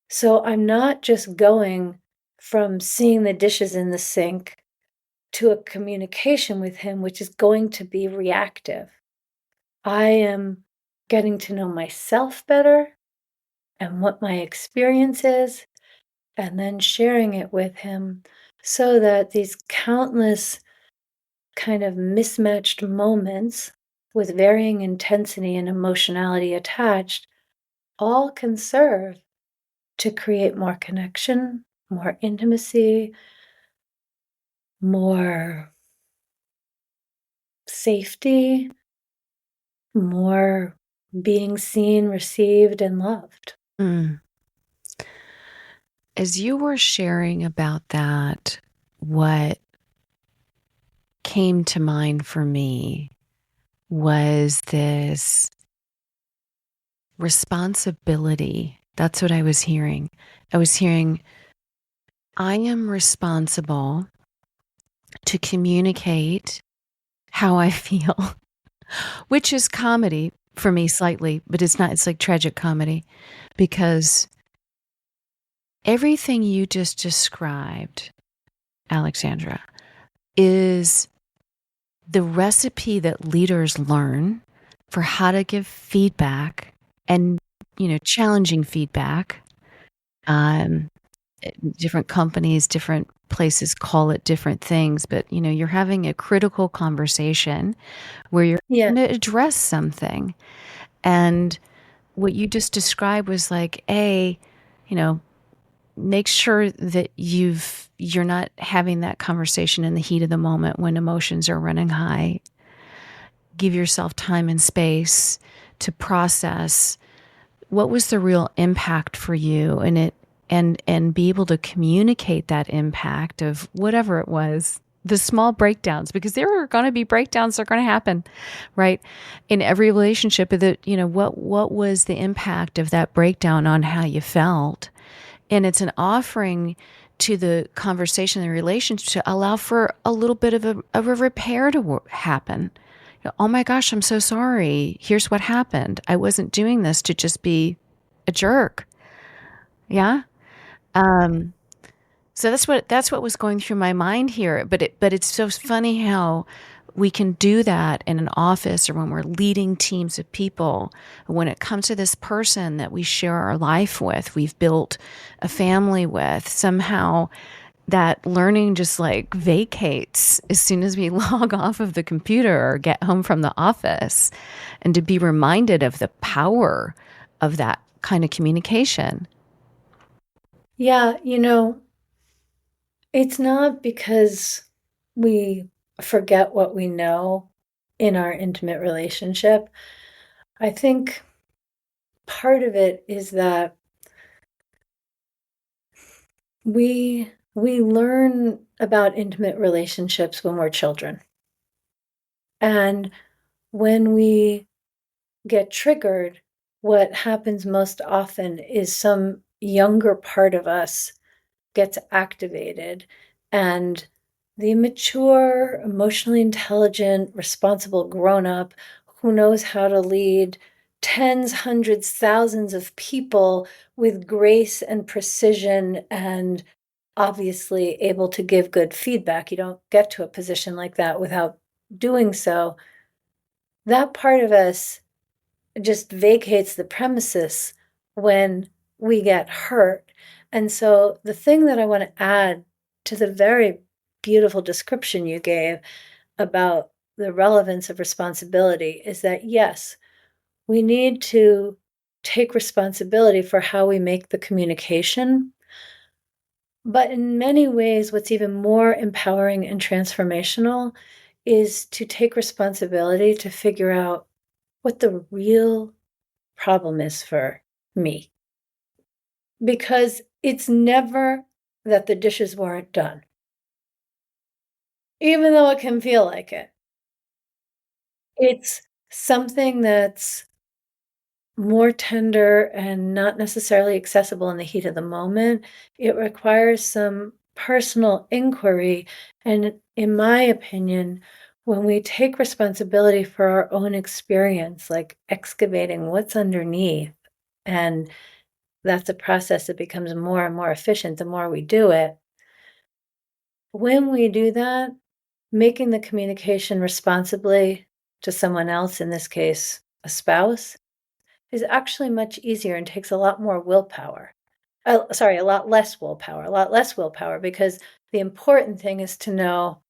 So I'm not just going from seeing the dishes in the sink to a communication with him, which is going to be reactive. I am getting to know myself better and what my experience is, and then sharing it with him so that these countless kind of mismatched moments with varying intensity and emotionality attached all can serve to create more connection, more intimacy, more safety, more being seen, received, and loved. Mm. As you were sharing about that, what came to mind for me was this responsibility. That's what I was hearing. I was hearing, I am responsible to communicate how I feel, which is comedy for me slightly, but it's not, it's like tragic comedy because everything you just described, Alexandra, is the recipe that leaders learn for how to give feedback and, challenging feedback. Um, Different companies, different places call it different things, but you're having a critical conversation where you're Yeah. going to address something. And what you just described was like, you know, make sure that you're not having that conversation in the heat of the moment when emotions are running high. Give yourself time and space to process what was the real impact for you and be able to communicate that impact of whatever it was, the small breakdowns, because there are going to be breakdowns that are going to happen, right? In every relationship, that what was the impact of that breakdown on how you felt? And it's an offering to the conversation and the relationship to allow for a little bit of a repair to happen. Oh my gosh, I'm so sorry. Here's what happened. I wasn't doing this to just be a jerk. Yeah. Um, so that's what was going through my mind here. But it's so funny how we can do that in an office or when we're leading teams of people. When it comes to this person that we share our life with, we've built a family with, somehow that learning just like vacates as soon as we log off of the computer or get home from the office, and to be reminded of the power of that kind of communication. Yeah, it's not because we forget what we know in our intimate relationship. I think part of it is that we learn about intimate relationships when we're children. And when we get triggered, what happens most often is some younger part of us gets activated, and the mature, emotionally intelligent, responsible grown up who knows how to lead tens, hundreds, thousands of people with grace and precision and obviously able to give good feedback. You don't get to a position like that without doing so. That part of us just vacates the premises when we get hurt. And so the thing that I want to add to the very beautiful description you gave about the relevance of responsibility is that, yes, we need to take responsibility for how we make the communication. But in many ways, what's even more empowering and transformational is to take responsibility to figure out what the real problem is for me. Because it's never that the dishes weren't done, even though it can feel like it. It's something that's more tender and not necessarily accessible in the heat of the moment. It requires some personal inquiry. And in my opinion, when we take responsibility for our own experience, like excavating what's underneath, and that's a process that becomes more and more efficient the more we do it. When we do that, making the communication responsibly to someone else, in this case, a spouse, is actually much easier and takes a lot more willpower. Sorry, a lot less willpower, because the important thing is to know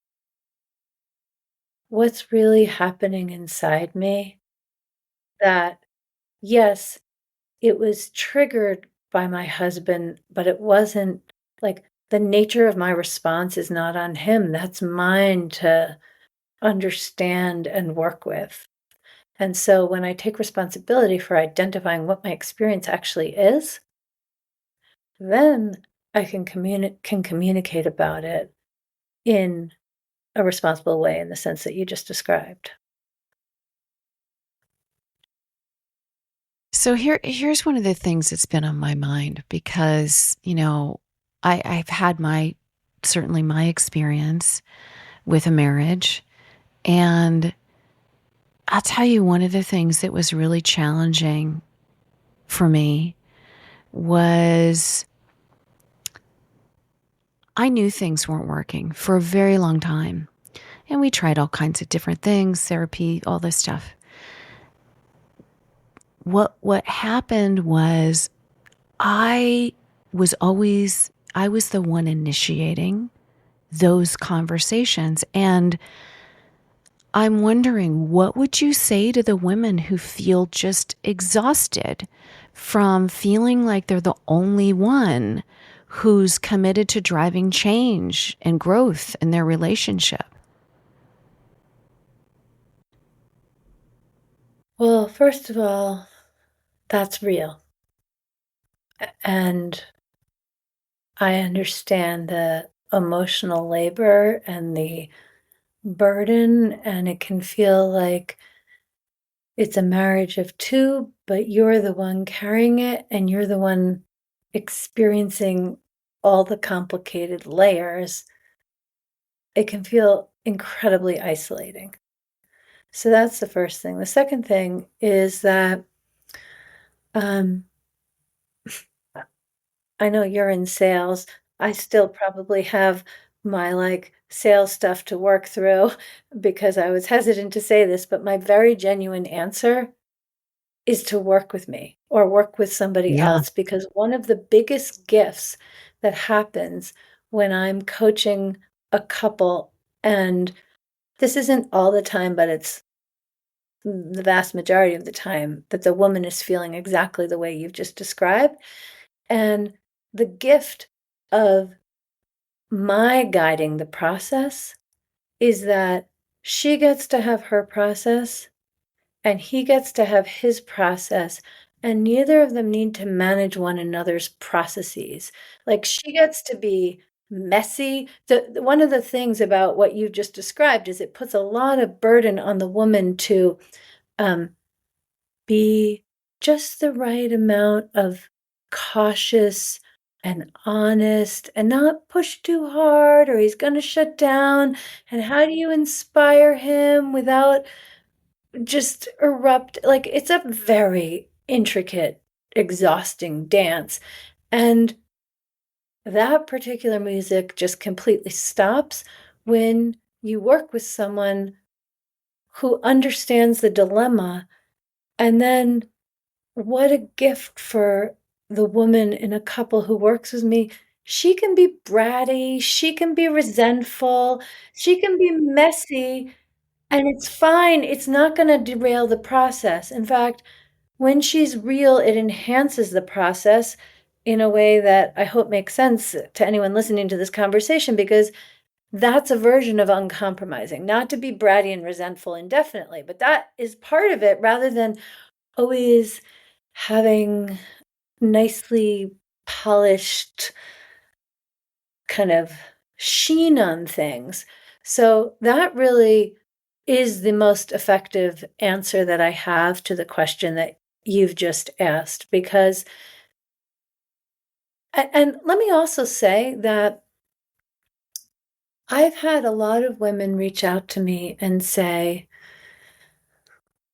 what's really happening inside me. That, yes, it was triggered by my husband, but it wasn't like the nature of my response is not on him. That's mine to understand and work with. And so when I take responsibility for identifying what my experience actually is, then I can communicate about it in a responsible way in the sense that you just described. So here's one of the things that's been on my mind because, I've had certainly my experience with a marriage. And I'll tell you, one of the things that was really challenging for me was I knew things weren't working for a very long time. And we tried all kinds of different things, therapy, all this stuff. What happened was I I was the one initiating those conversations. And I'm wondering, what would you say to the women who feel just exhausted from feeling like they're the only one who's committed to driving change and growth in their relationship? Well, first of all, that's real. And I understand the emotional labor and the burden, and it can feel like it's a marriage of two, but you're the one carrying it and you're the one experiencing all the complicated layers. It can feel incredibly isolating. So that's the first thing. The second thing is that um, I know you're in sales. I still probably have my like sales stuff to work through because I was hesitant to say this, but my very genuine answer is to work with me or work with somebody Yeah. else, because one of the biggest gifts that happens when I'm coaching a couple, and this isn't all the time, but it's the vast majority of the time, that the woman is feeling exactly the way you've just described. And the gift of my guiding the process is that she gets to have her process and he gets to have his process, and neither of them need to manage one another's processes. Like, she gets to be messy. One of the things about what you just described is it puts a lot of burden on the woman to um, be just the right amount of cautious and honest and not push too hard or he's going to shut down. And how do you inspire him without just erupt? Like, it's a very intricate, exhausting dance. And that particular music just completely stops when you work with someone who understands the dilemma. And then what a gift for the woman in a couple who works with me. She can be bratty, she can be resentful, she can be messy, and it's fine. It's not going to derail the process. In fact, when she's real, it enhances the process in a way that I hope makes sense to anyone listening to this conversation, because that's a version of uncompromising, not to be bratty and resentful indefinitely, but that is part of it, rather than always having nicely polished kind of sheen on things. So that really is the most effective answer that I have to the question that you've just asked. Because, and let me also say that I've had a lot of women reach out to me and say,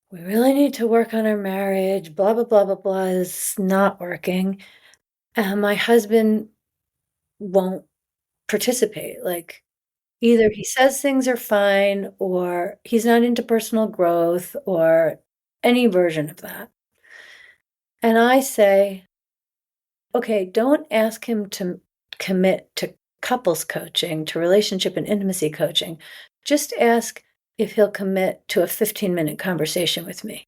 we really need to work on our marriage, blah, blah, blah, blah, blah, is not working. And my husband won't participate. Like, either he says things are fine, or he's not into personal growth, or any version of that. And I say, okay, don't ask him to commit to couples coaching, to relationship and intimacy coaching. Just ask if he'll commit to a 15-minute conversation with me.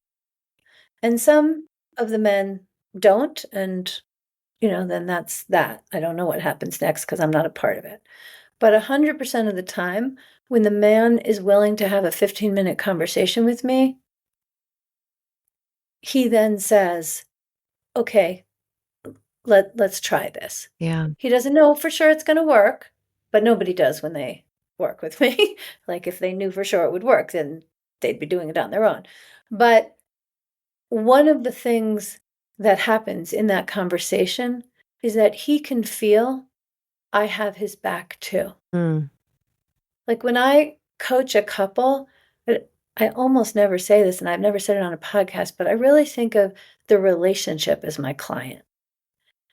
And some of the men don't, and then that's that. I don't know what happens next because I'm not a part of it. But 100% of the time, when the man is willing to have a 15-minute conversation with me, he then says, okay, let's try this. Yeah. He doesn't know for sure it's going to work, but nobody does when they work with me. Like if they knew for sure it would work, then they'd be doing it on their own. But one of the things that happens in that conversation is that he can feel I have his back too. Mm. Like when I coach a couple, I almost never say this, and I've never said it on a podcast, but I really think of the relationship as my client,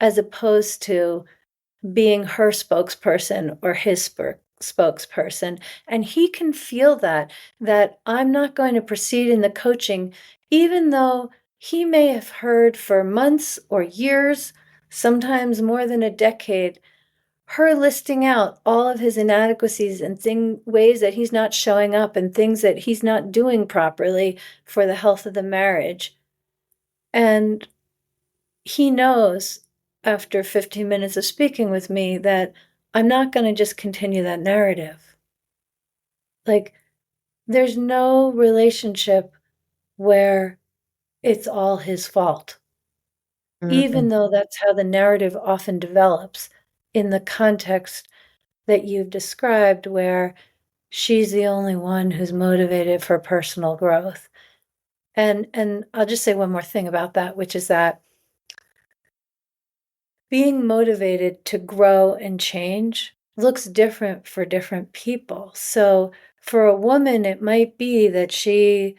as opposed to being her spokesperson or his spokesperson. And he can feel that I'm not going to proceed in the coaching, even though he may have heard for months or years, sometimes more than a decade, her listing out all of his inadequacies and ways that he's not showing up and things that he's not doing properly for the health of the marriage. And he knows after 15 minutes of speaking with me that I'm not going to just continue that narrative. Like, there's no relationship where it's all his fault, even Mm. though that's how the narrative often develops in the context that you've described, where she's the only one who's motivated for personal growth. And I'll just say one more thing about that, which is that being motivated to grow and change looks different for different people. So for a woman, it might be that she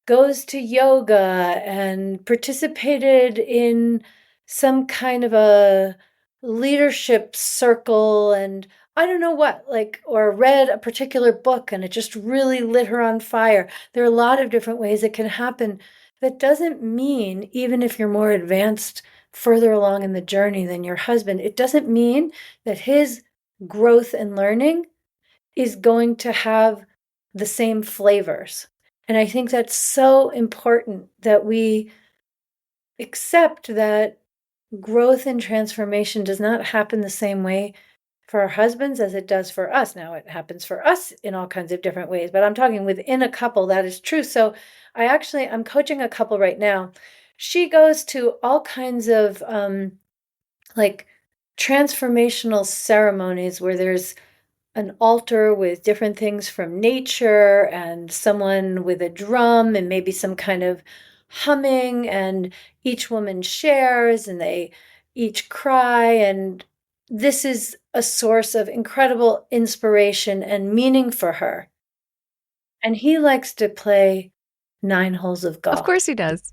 goes to yoga and participated in some kind of a leadership circle and I don't know what, like, or read a particular book and it just really lit her on fire. There are a lot of different ways it can happen. That doesn't mean, even if you're more advanced, further along in the journey than your husband, it doesn't mean that his growth and learning is going to have the same flavors. And I think that's so important that we accept that growth and transformation does not happen the same way for our husbands as it does for us. Now, it happens for us in all kinds of different ways, but I'm talking within a couple, that is true. So I'm coaching a couple right now. She goes to all kinds of like transformational ceremonies where there's an altar with different things from nature and someone with a drum and maybe some kind of humming, and each woman shares and they each cry, and this is a source of incredible inspiration and meaning for her. And he likes to play 9 holes of Of course golf. he does.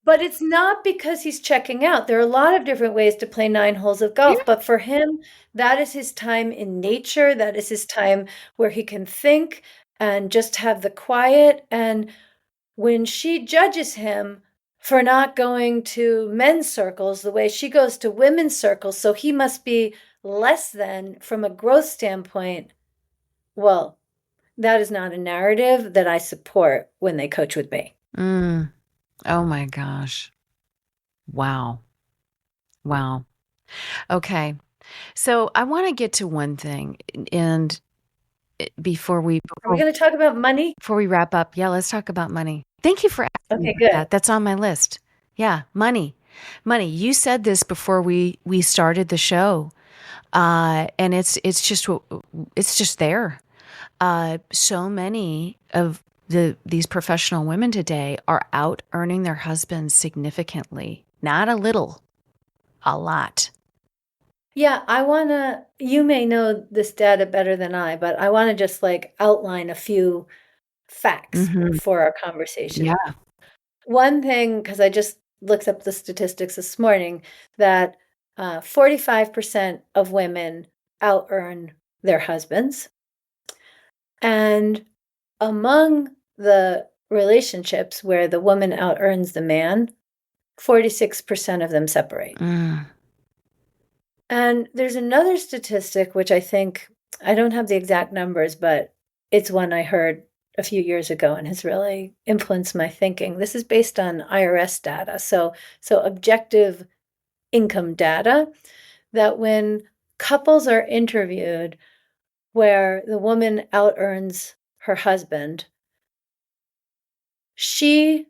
But it's not because he's checking out. There are a lot of different ways to play 9 holes of golf, Yeah. but for him, that is his time in nature. That is his time where he can think and just have the quiet. And when she judges him for not going to men's circles the way she goes to women's circles, so he must be less than from a growth standpoint, well, that is not a narrative that I support when they coach with me. Mm. Oh my gosh. Wow. Wow. Okay. So I want to get to one thing, and Are we going to talk about money? before we wrap up, yeah, let's talk about money. Thank you for asking Okay, about good. that. That's on my list. Yeah, money. Money. You said this before we started the show. And it's just there. So many of these professional women today are out earning their husbands significantly, not a little, a lot. Yeah, you may know this data better than I, but I want to just like outline a few facts Hmm. for our conversation. Yeah. One thing, because I just looked up the statistics this morning, that 45% of women out earn their husbands. And among the relationships where the woman out earns the man, 46% of them separate. Mm. And there's another statistic, which I don't have the exact numbers, but it's one I heard a few years ago and has really influenced my thinking. This is based on IRS data, so objective income data, that when couples are interviewed where the woman out earns her husband, she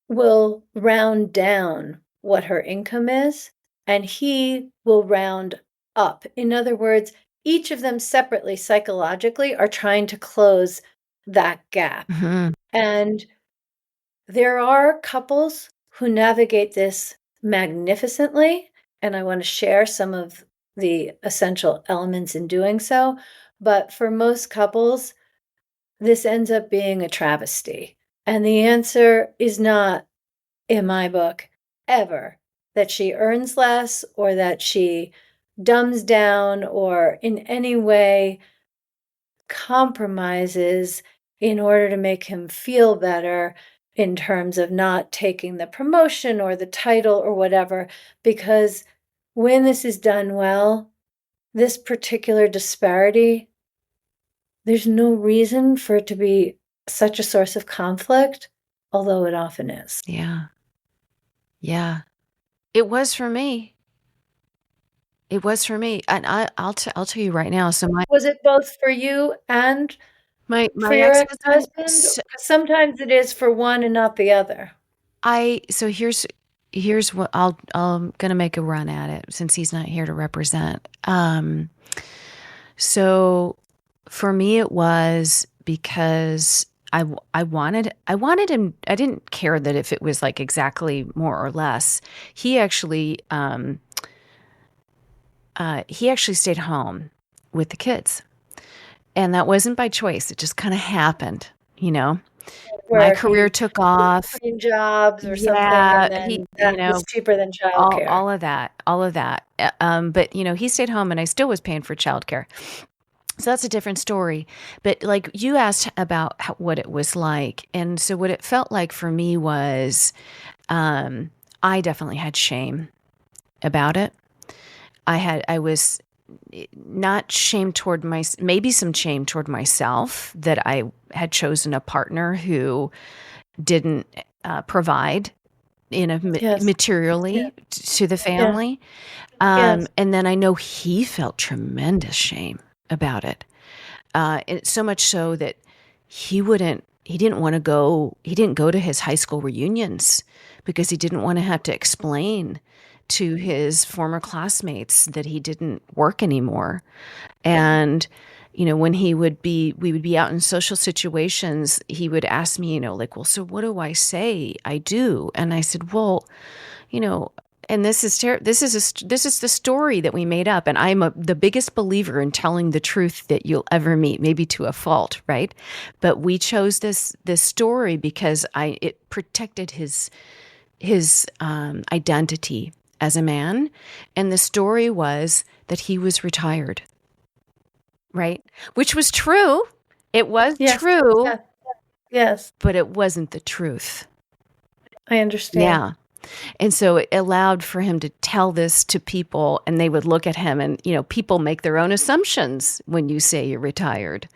will round down what her income is, and he will round up. In other words, each of them separately psychologically are trying to close that gap. Mhm. And there are couples who navigate this magnificently, and I want to share some of the essential elements in doing so. But for most couples, this ends up being a travesty. And the answer is not, in my book, ever that she earns less or that she dumbs down or in any way compromises in order to make him feel better in terms of not taking the promotion or the title or whatever. Because when this is done well, this particular disparity, there's no reason for it to be such a source of conflict, although it often is. Yeah. Yeah. It was for me. It was for me. And I'll tell you right now. So Was it both for you and for my your ex-husband, ex-husband? 'Cause sometimes it is for one and not the other. so here's what I'm gonna make a run at it since he's not here to represent. So for me it was because I wanted him. I didn't care that if it was like exactly more or less. He actually stayed home with the kids, and that wasn't by choice. It just kind of happened, you know. My Where career he took did off. between jobs or something, Yeah, and he, then that was cheaper than childcare. all of that. But he stayed home, and I still was paying for childcare. So that's a different story. But like you asked about what it was like, and so what it felt like for me was, I definitely had shame about it. I was not shame toward maybe some shame toward myself that I had chosen a partner who didn't provide Yes. materially to the Yeah. family. Yes. And then I know he felt tremendous shame about it. So much so that he didn't go to his high school reunions because he didn't want to have to explain to his former classmates that he didn't work anymore. And, when we would be out in social situations, he would ask me, like, well, so what do I say I do? And I said, well, you know, and this is the story that we made up. And I'm the biggest believer in telling the truth that you'll ever meet, maybe to a fault, right? But we chose this story because it protected his identity as a man, and the story was that he was retired, right? Which was true. It was Yes. true, Yeah. Yes. but it wasn't the truth. I understand. Yeah. And so it allowed for him to tell this to people, and they would look at him, and people make their own assumptions when you say you're retired.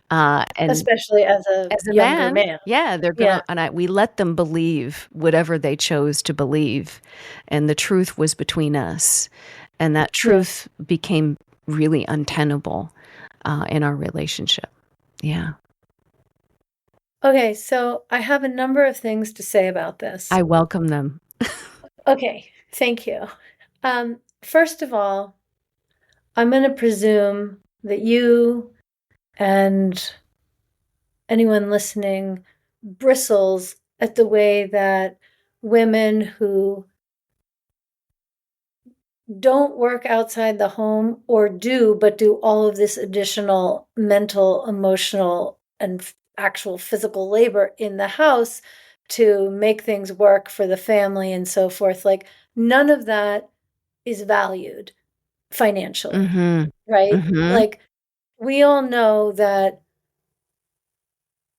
And Especially as a as a younger man, man. yeah, they're Yeah. gonna, and we let them believe whatever they chose to believe, and the truth was between us, and that Yes. truth became really untenable in our relationship. Yeah, Okay, so I have a number of things to say about this. I welcome them. Okay, thank you. First of all, I'm going to presume that you and anyone listening bristles at the way that women who don't work outside the home or do, but do all of this additional mental, emotional, and actual physical labor in the house to make things work for the family and so forth. Like, none of that is valued financially, Mm-hmm. right? Mm-hmm. Like, we all know that,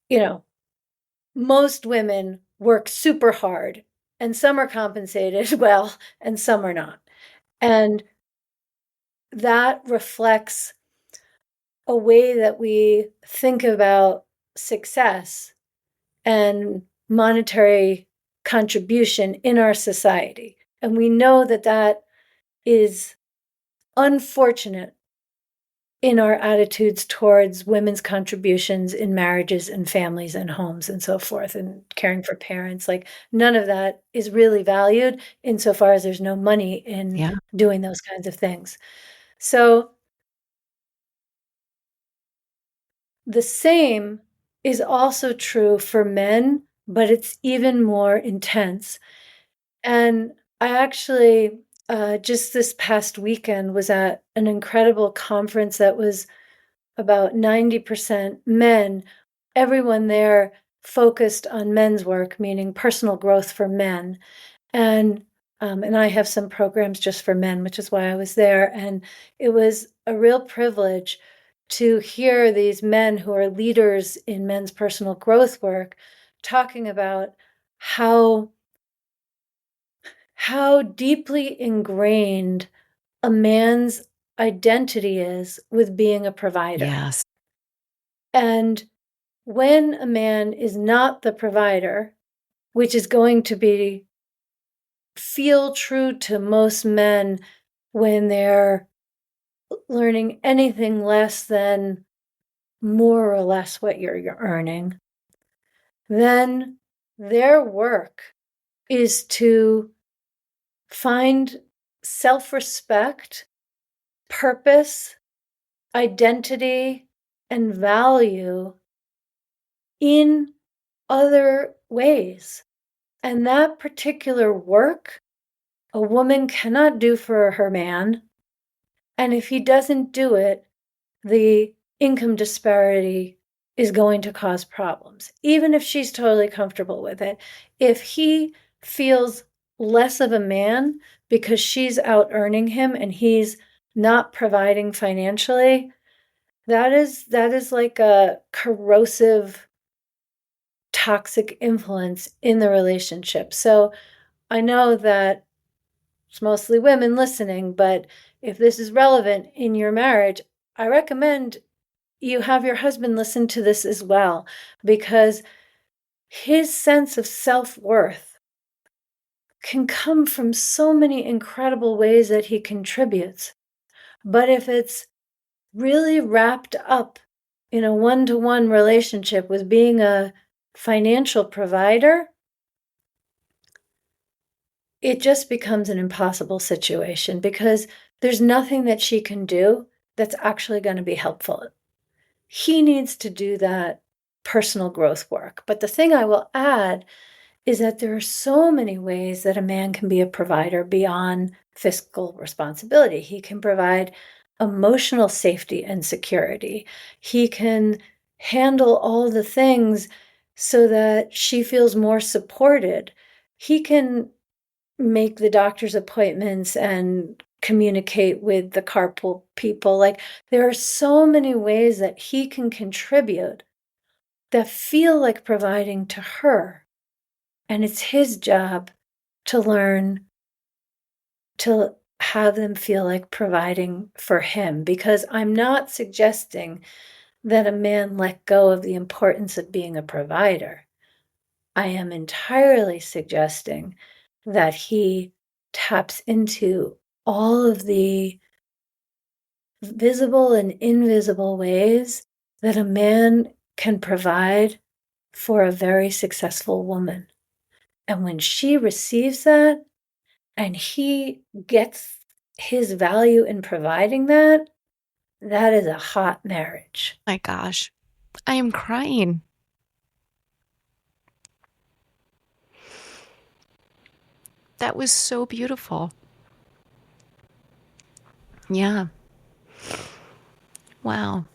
you know, most women work super hard and some are compensated well and some are not. And that reflects a way that we think about success and monetary contribution in our society. And we know that that is unfortunate in our attitudes towards women's contributions in marriages and families and homes and so forth, and caring for parents. Like, none of that is really valued insofar as there's no money in Yeah. doing those kinds of things. So the same is also true for men, but it's even more intense. And I actually, just this past weekend, was at an incredible conference that was about 90% men. Everyone there focused on men's work, meaning personal growth for men. And I have some programs just for men, which is why I was there. And it was a real privilege to hear these men who are leaders in men's personal growth work talking about how deeply ingrained a man's identity is with being a provider. Yes. And when a man is not the provider, which is going to feel true to most men when they're learning anything less than more or less what you're earning, then their work is to find self-respect, purpose, identity, and value in other ways. And that particular work a woman cannot do for her man. And if he doesn't do it, the income disparity is going to cause problems, even if she's totally comfortable with it. If he feels less of a man because she's out earning him and he's not providing financially, that is like a corrosive, toxic influence in the relationship. So I know that it's mostly women listening, but if this is relevant in your marriage, I recommend you have your husband listen to this as well, because his sense of self-worth can come from so many incredible ways that he contributes. But if it's really wrapped up in a one-to-one relationship with being a financial provider, it just becomes an impossible situation because there's nothing that she can do that's actually going to be helpful. He needs to do that personal growth work. But the thing I will add is that there are so many ways that a man can be a provider beyond fiscal responsibility. He can provide emotional safety and security. He can handle all the things so that she feels more supported. He can make the doctor's appointments and communicate with the carpool people. Like, there are so many ways that he can contribute that feel like providing to her. And it's his job to learn to have them feel like providing for him, because I'm not suggesting that a man let go of the importance of being a provider. I am entirely suggesting that he taps into all of the visible and invisible ways that a man can provide for a very successful woman. And when she receives that and he gets his value in providing that, that is a hot marriage. My gosh, I am crying. That was so beautiful. Yeah. Wow.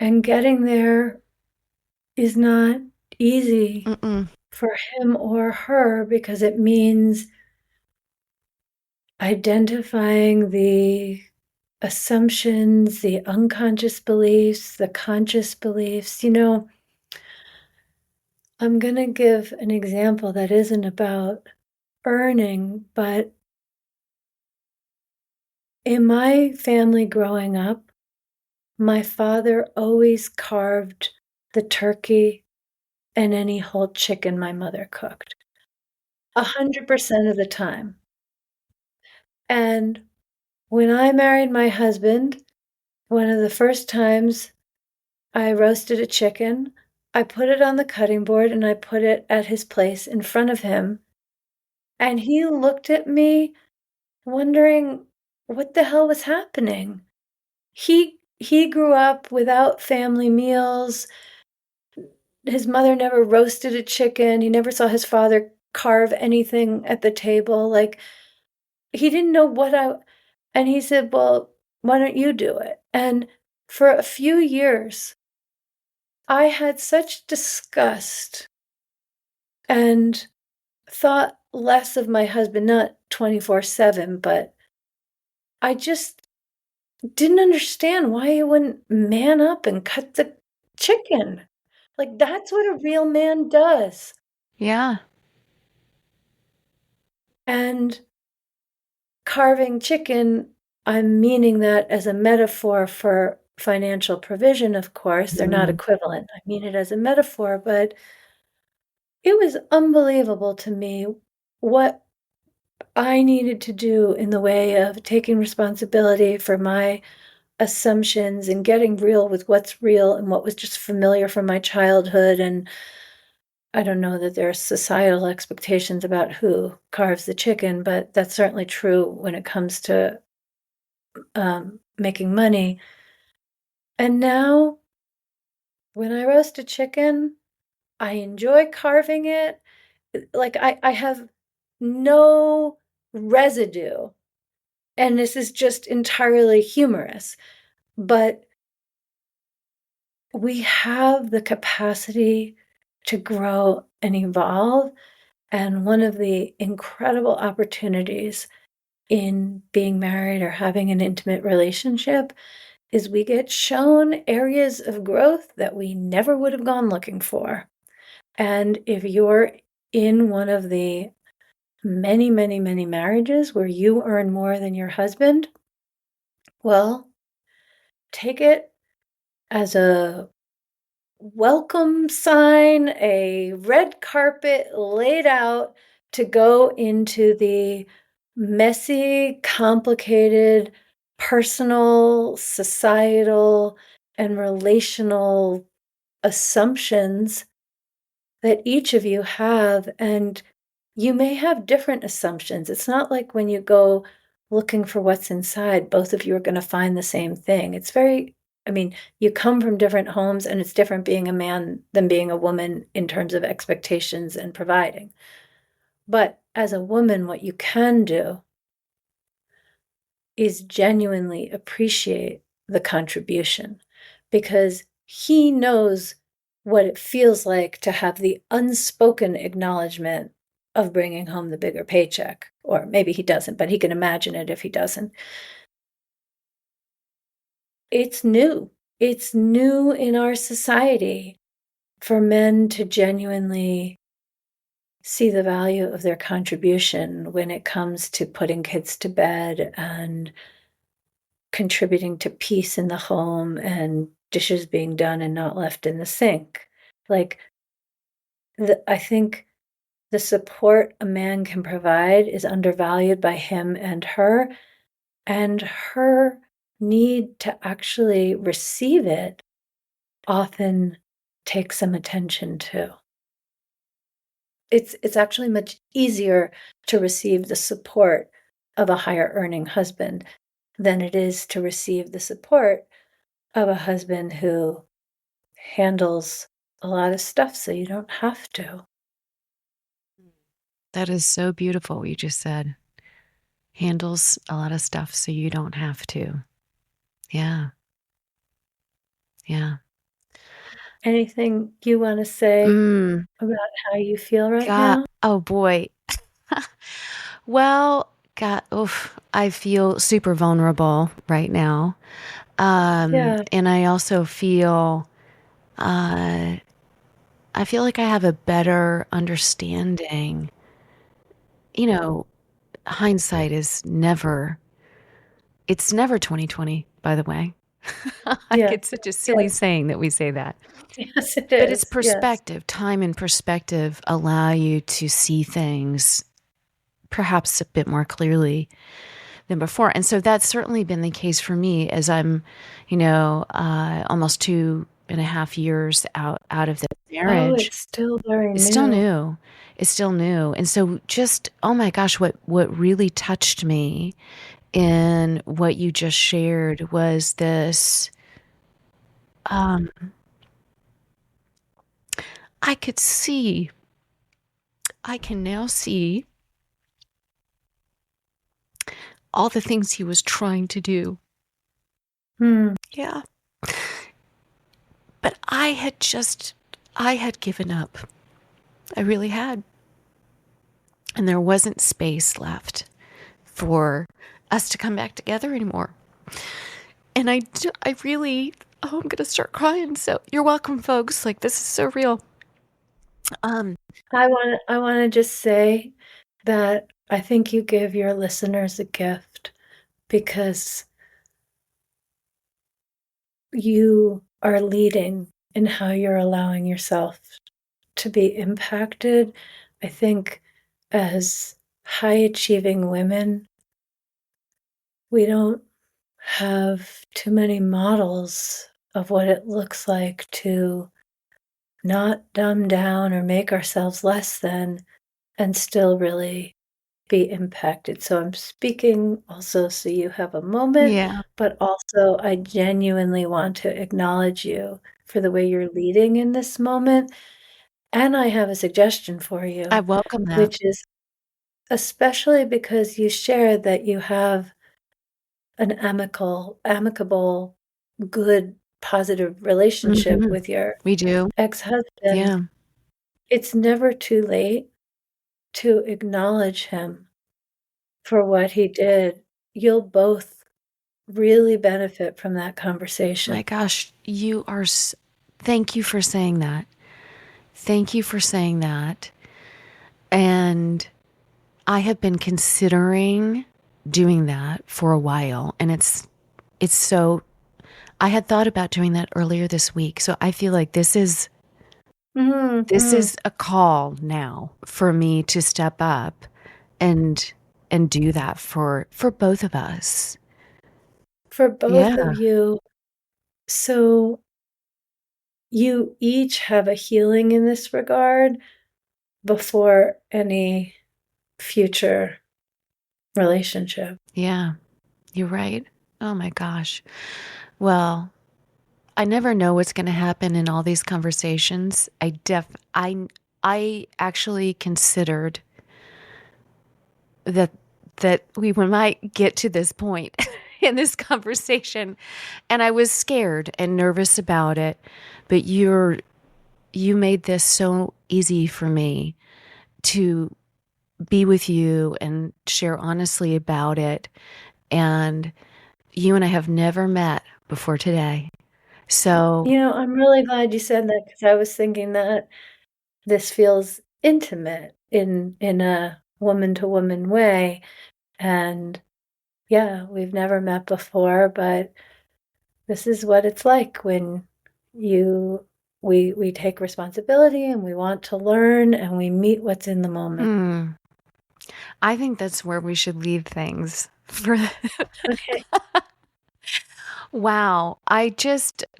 And getting there is not easy Mm-mm. for him or her, because it means identifying the assumptions, the unconscious beliefs, the conscious beliefs. I'm going to give an example that isn't about earning, but in my family growing up, my father always carved the turkey and any whole chicken my mother cooked, 100% of the time. And when I married my husband, one of the first times I roasted a chicken, I put it on the cutting board and I put it at his place in front of him. And he looked at me wondering what the hell was happening. He he grew up without family meals. His mother never roasted a chicken. He never saw his father carve anything at the table. Like, he didn't know and he said, well, why don't you do it? And for a few years, I had such disgust and thought less of my husband, not 24/7, but I just didn't understand why he wouldn't man up and cut the chicken. Like, that's what a real man does. Yeah. And carving chicken, I'm meaning that as a metaphor for financial provision, of course. They're not equivalent. I mean it as a metaphor, but it was unbelievable to me what I needed to do in the way of taking responsibility for my assumptions and getting real with what's real and what was just familiar from my childhood. And I don't know that there are societal expectations about who carves the chicken, but that's certainly true when it comes to making money. And now, when I roast a chicken, I enjoy carving it. Like, I have no residue. And this is just entirely humorous. But we have the capacity to grow and evolve. And one of the incredible opportunities in being married or having an intimate relationship is we get shown areas of growth that we never would have gone looking for. And if you're in one of the many, many, many marriages where you earn more than your husband, well, take it as a welcome sign, a red carpet laid out to go into the messy, complicated, personal, societal, and relational assumptions that each of you have. And you may have different assumptions. It's not like when you go looking for what's inside, both of you are going to find the same thing. It's very, I mean, you come from different homes, and it's different being a man than being a woman in terms of expectations and providing. But as a woman, what you can do is genuinely appreciate the contribution, because he knows what it feels like to have the unspoken acknowledgement of bringing home the bigger paycheck. Or maybe he doesn't, but he can imagine it if he doesn't. It's new. It's new in our society for men to genuinely see the value of their contribution when it comes to putting kids to bed and contributing to peace in the home and dishes being done and not left in the sink. Like, I think the support a man can provide is undervalued by him and her need to actually receive it often takes some attention too. It's actually much easier to receive the support of a higher earning husband than it is to receive the support of a husband who handles a lot of stuff so you don't have to. That is so beautiful what you just said. Handles a lot of stuff so you don't have to. Yeah. Yeah. Anything you want to say about how you feel right God, now? oh boy. Well, God, oof, I feel super vulnerable right now. Yeah, And I also feel, I feel like I have a better understanding. You know, hindsight is never, it's never 2020, by the way. Like, yeah, it's such a silly yes, saying that we say that. yes, it But it's is. Yes. perspective. Time and perspective allow you to see things perhaps a bit more clearly than before. And so that's certainly been the case for me as I'm, almost 2.5 years out of this Oh, marriage. it's still very It's still new. new. It's still new. And so just, oh my gosh, what really touched me in what you just shared was this. um, I could see, I can now see all the things he was trying to do. Hmm. Yeah. But I had given up. I really had. And there wasn't space left for us to come back together anymore. And I really, oh, I'm going to start crying. So you're welcome, folks. Like, this is so real. I want to just say that I think you give your listeners a gift because you are leading in how you're allowing yourself to be impacted. I think as high achieving women, we don't have too many models of what it looks like to not dumb down or make ourselves less than and still really be impacted. So I'm speaking also so you have a moment, Yeah, but also I genuinely want to acknowledge you for the way you're leading in this moment. And I have a suggestion for I you, welcome that. which is especially because you shared that you have an amicable, good, positive relationship Hmm. with your We do. ex-husband. Yeah. It's never too late to acknowledge him for what he did. You'll both really benefit from that My conversation. gosh, thank you for saying that. Thank you for saying that. And I have been considering doing that for a while. And it's so, I had thought about doing that earlier this week. So I feel like this Mhm. is a call now for me to step up and do that for both of us. For both of Yeah. you, so you each have a healing in this regard before any future relationship. Yeah. You're right. Oh my gosh. Well, I never know what's going to happen in all these conversations. I actually considered that we might get to this point in this conversation, and I was scared and nervous about it, but you made this so easy for me to be with you and share honestly about it. And you and I have never met before today. So, I'm really glad you said that because I was thinking that this feels intimate in a woman to woman way. And yeah, we've never met before, but this is what it's like when you we take responsibility and we want to learn and we meet what's in the moment. mm, I think that's where we should leave things for. Okay. Wow.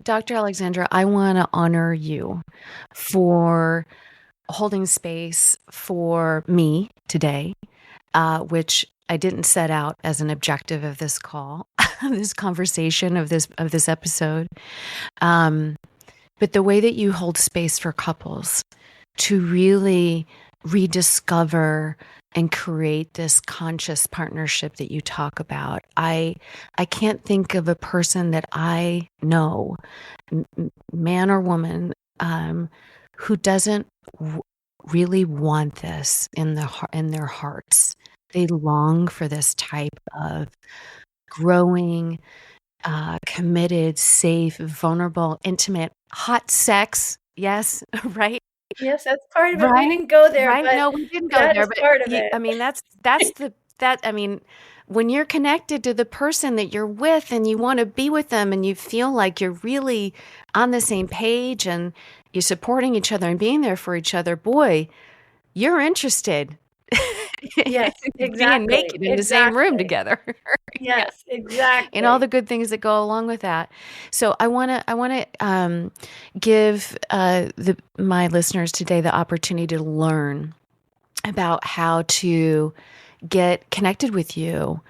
Dr. Alexandra, I want to honor you for holding space for me today, which I didn't set out as an objective of this call, this conversation of this episode. Um, but the way that you hold space for couples to really rediscover and create this conscious partnership that you talk about. I can't think of a person that I know, man or woman, who doesn't really want this in their hearts. They long for this type of growing, committed, safe, vulnerable, intimate, hot sex. Yes, right? Yes, that's part of it. We Right, didn't go there, right. but No, we didn't go that there, is but part of you, it. I mean, I mean, when you're connected to the person that you're with and you want to be with them and you feel like you're really on the same page and you're supporting each other and being there for each other, boy, you're interested Yes, in being exactly. naked in the same room Exactly. together. Yeah. Yes, And all the exactly. good things that go along with that. So I want to give my listeners today the opportunity to learn about how to get connected with you.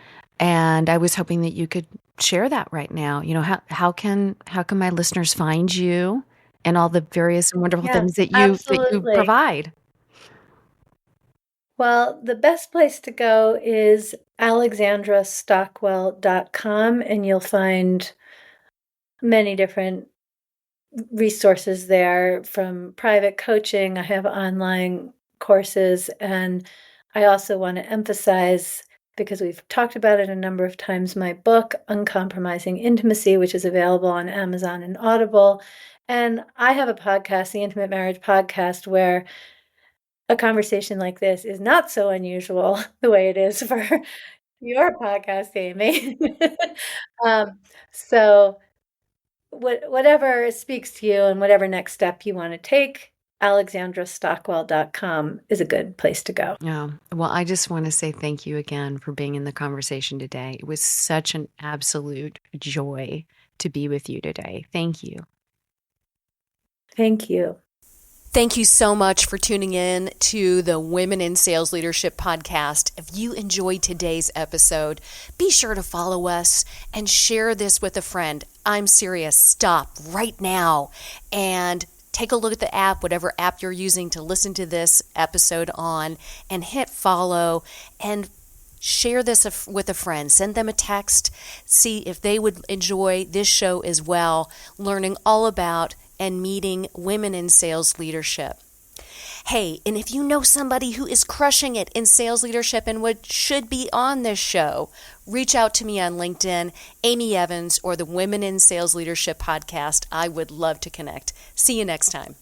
And I was hoping that you could share that right now. How can my listeners find you and all the various and wonderful Yes, things that you absolutely. provide? Well, the best place to go is alexandrastockwell.com, and you'll find many different resources there, from private coaching. I have online courses, and I also want to emphasize, because we've talked about it a number of times, my book, Uncompromising Intimacy, which is available on Amazon and Audible. And I have a podcast, the Intimate Marriage Podcast, where a conversation like this is not so unusual the way it is for your podcast, Amy. um, so whatever speaks to you and whatever next step you want to take, alexandrastockwell.com is a good place to go. Yeah. Well, I just want to say thank you again for being in the conversation today. It was such an absolute joy to be with you today. Thank you. Thank you. Thank you so much for tuning in to the Women in Sales Leadership podcast. If you enjoyed today's episode, be sure to follow us and share this with a friend. I'm serious. Stop right now and take a look at the app, whatever app you're using to listen to this episode on, and hit follow and share this with a friend. Send them a text. See if they would enjoy this show as well, learning all about and meeting women in sales leadership. Hey, and if you know somebody who is crushing it in sales leadership and should be on this show, reach out to me on LinkedIn, Amy Evans, or the Women in Sales Leadership podcast. I would love to connect. See you next time.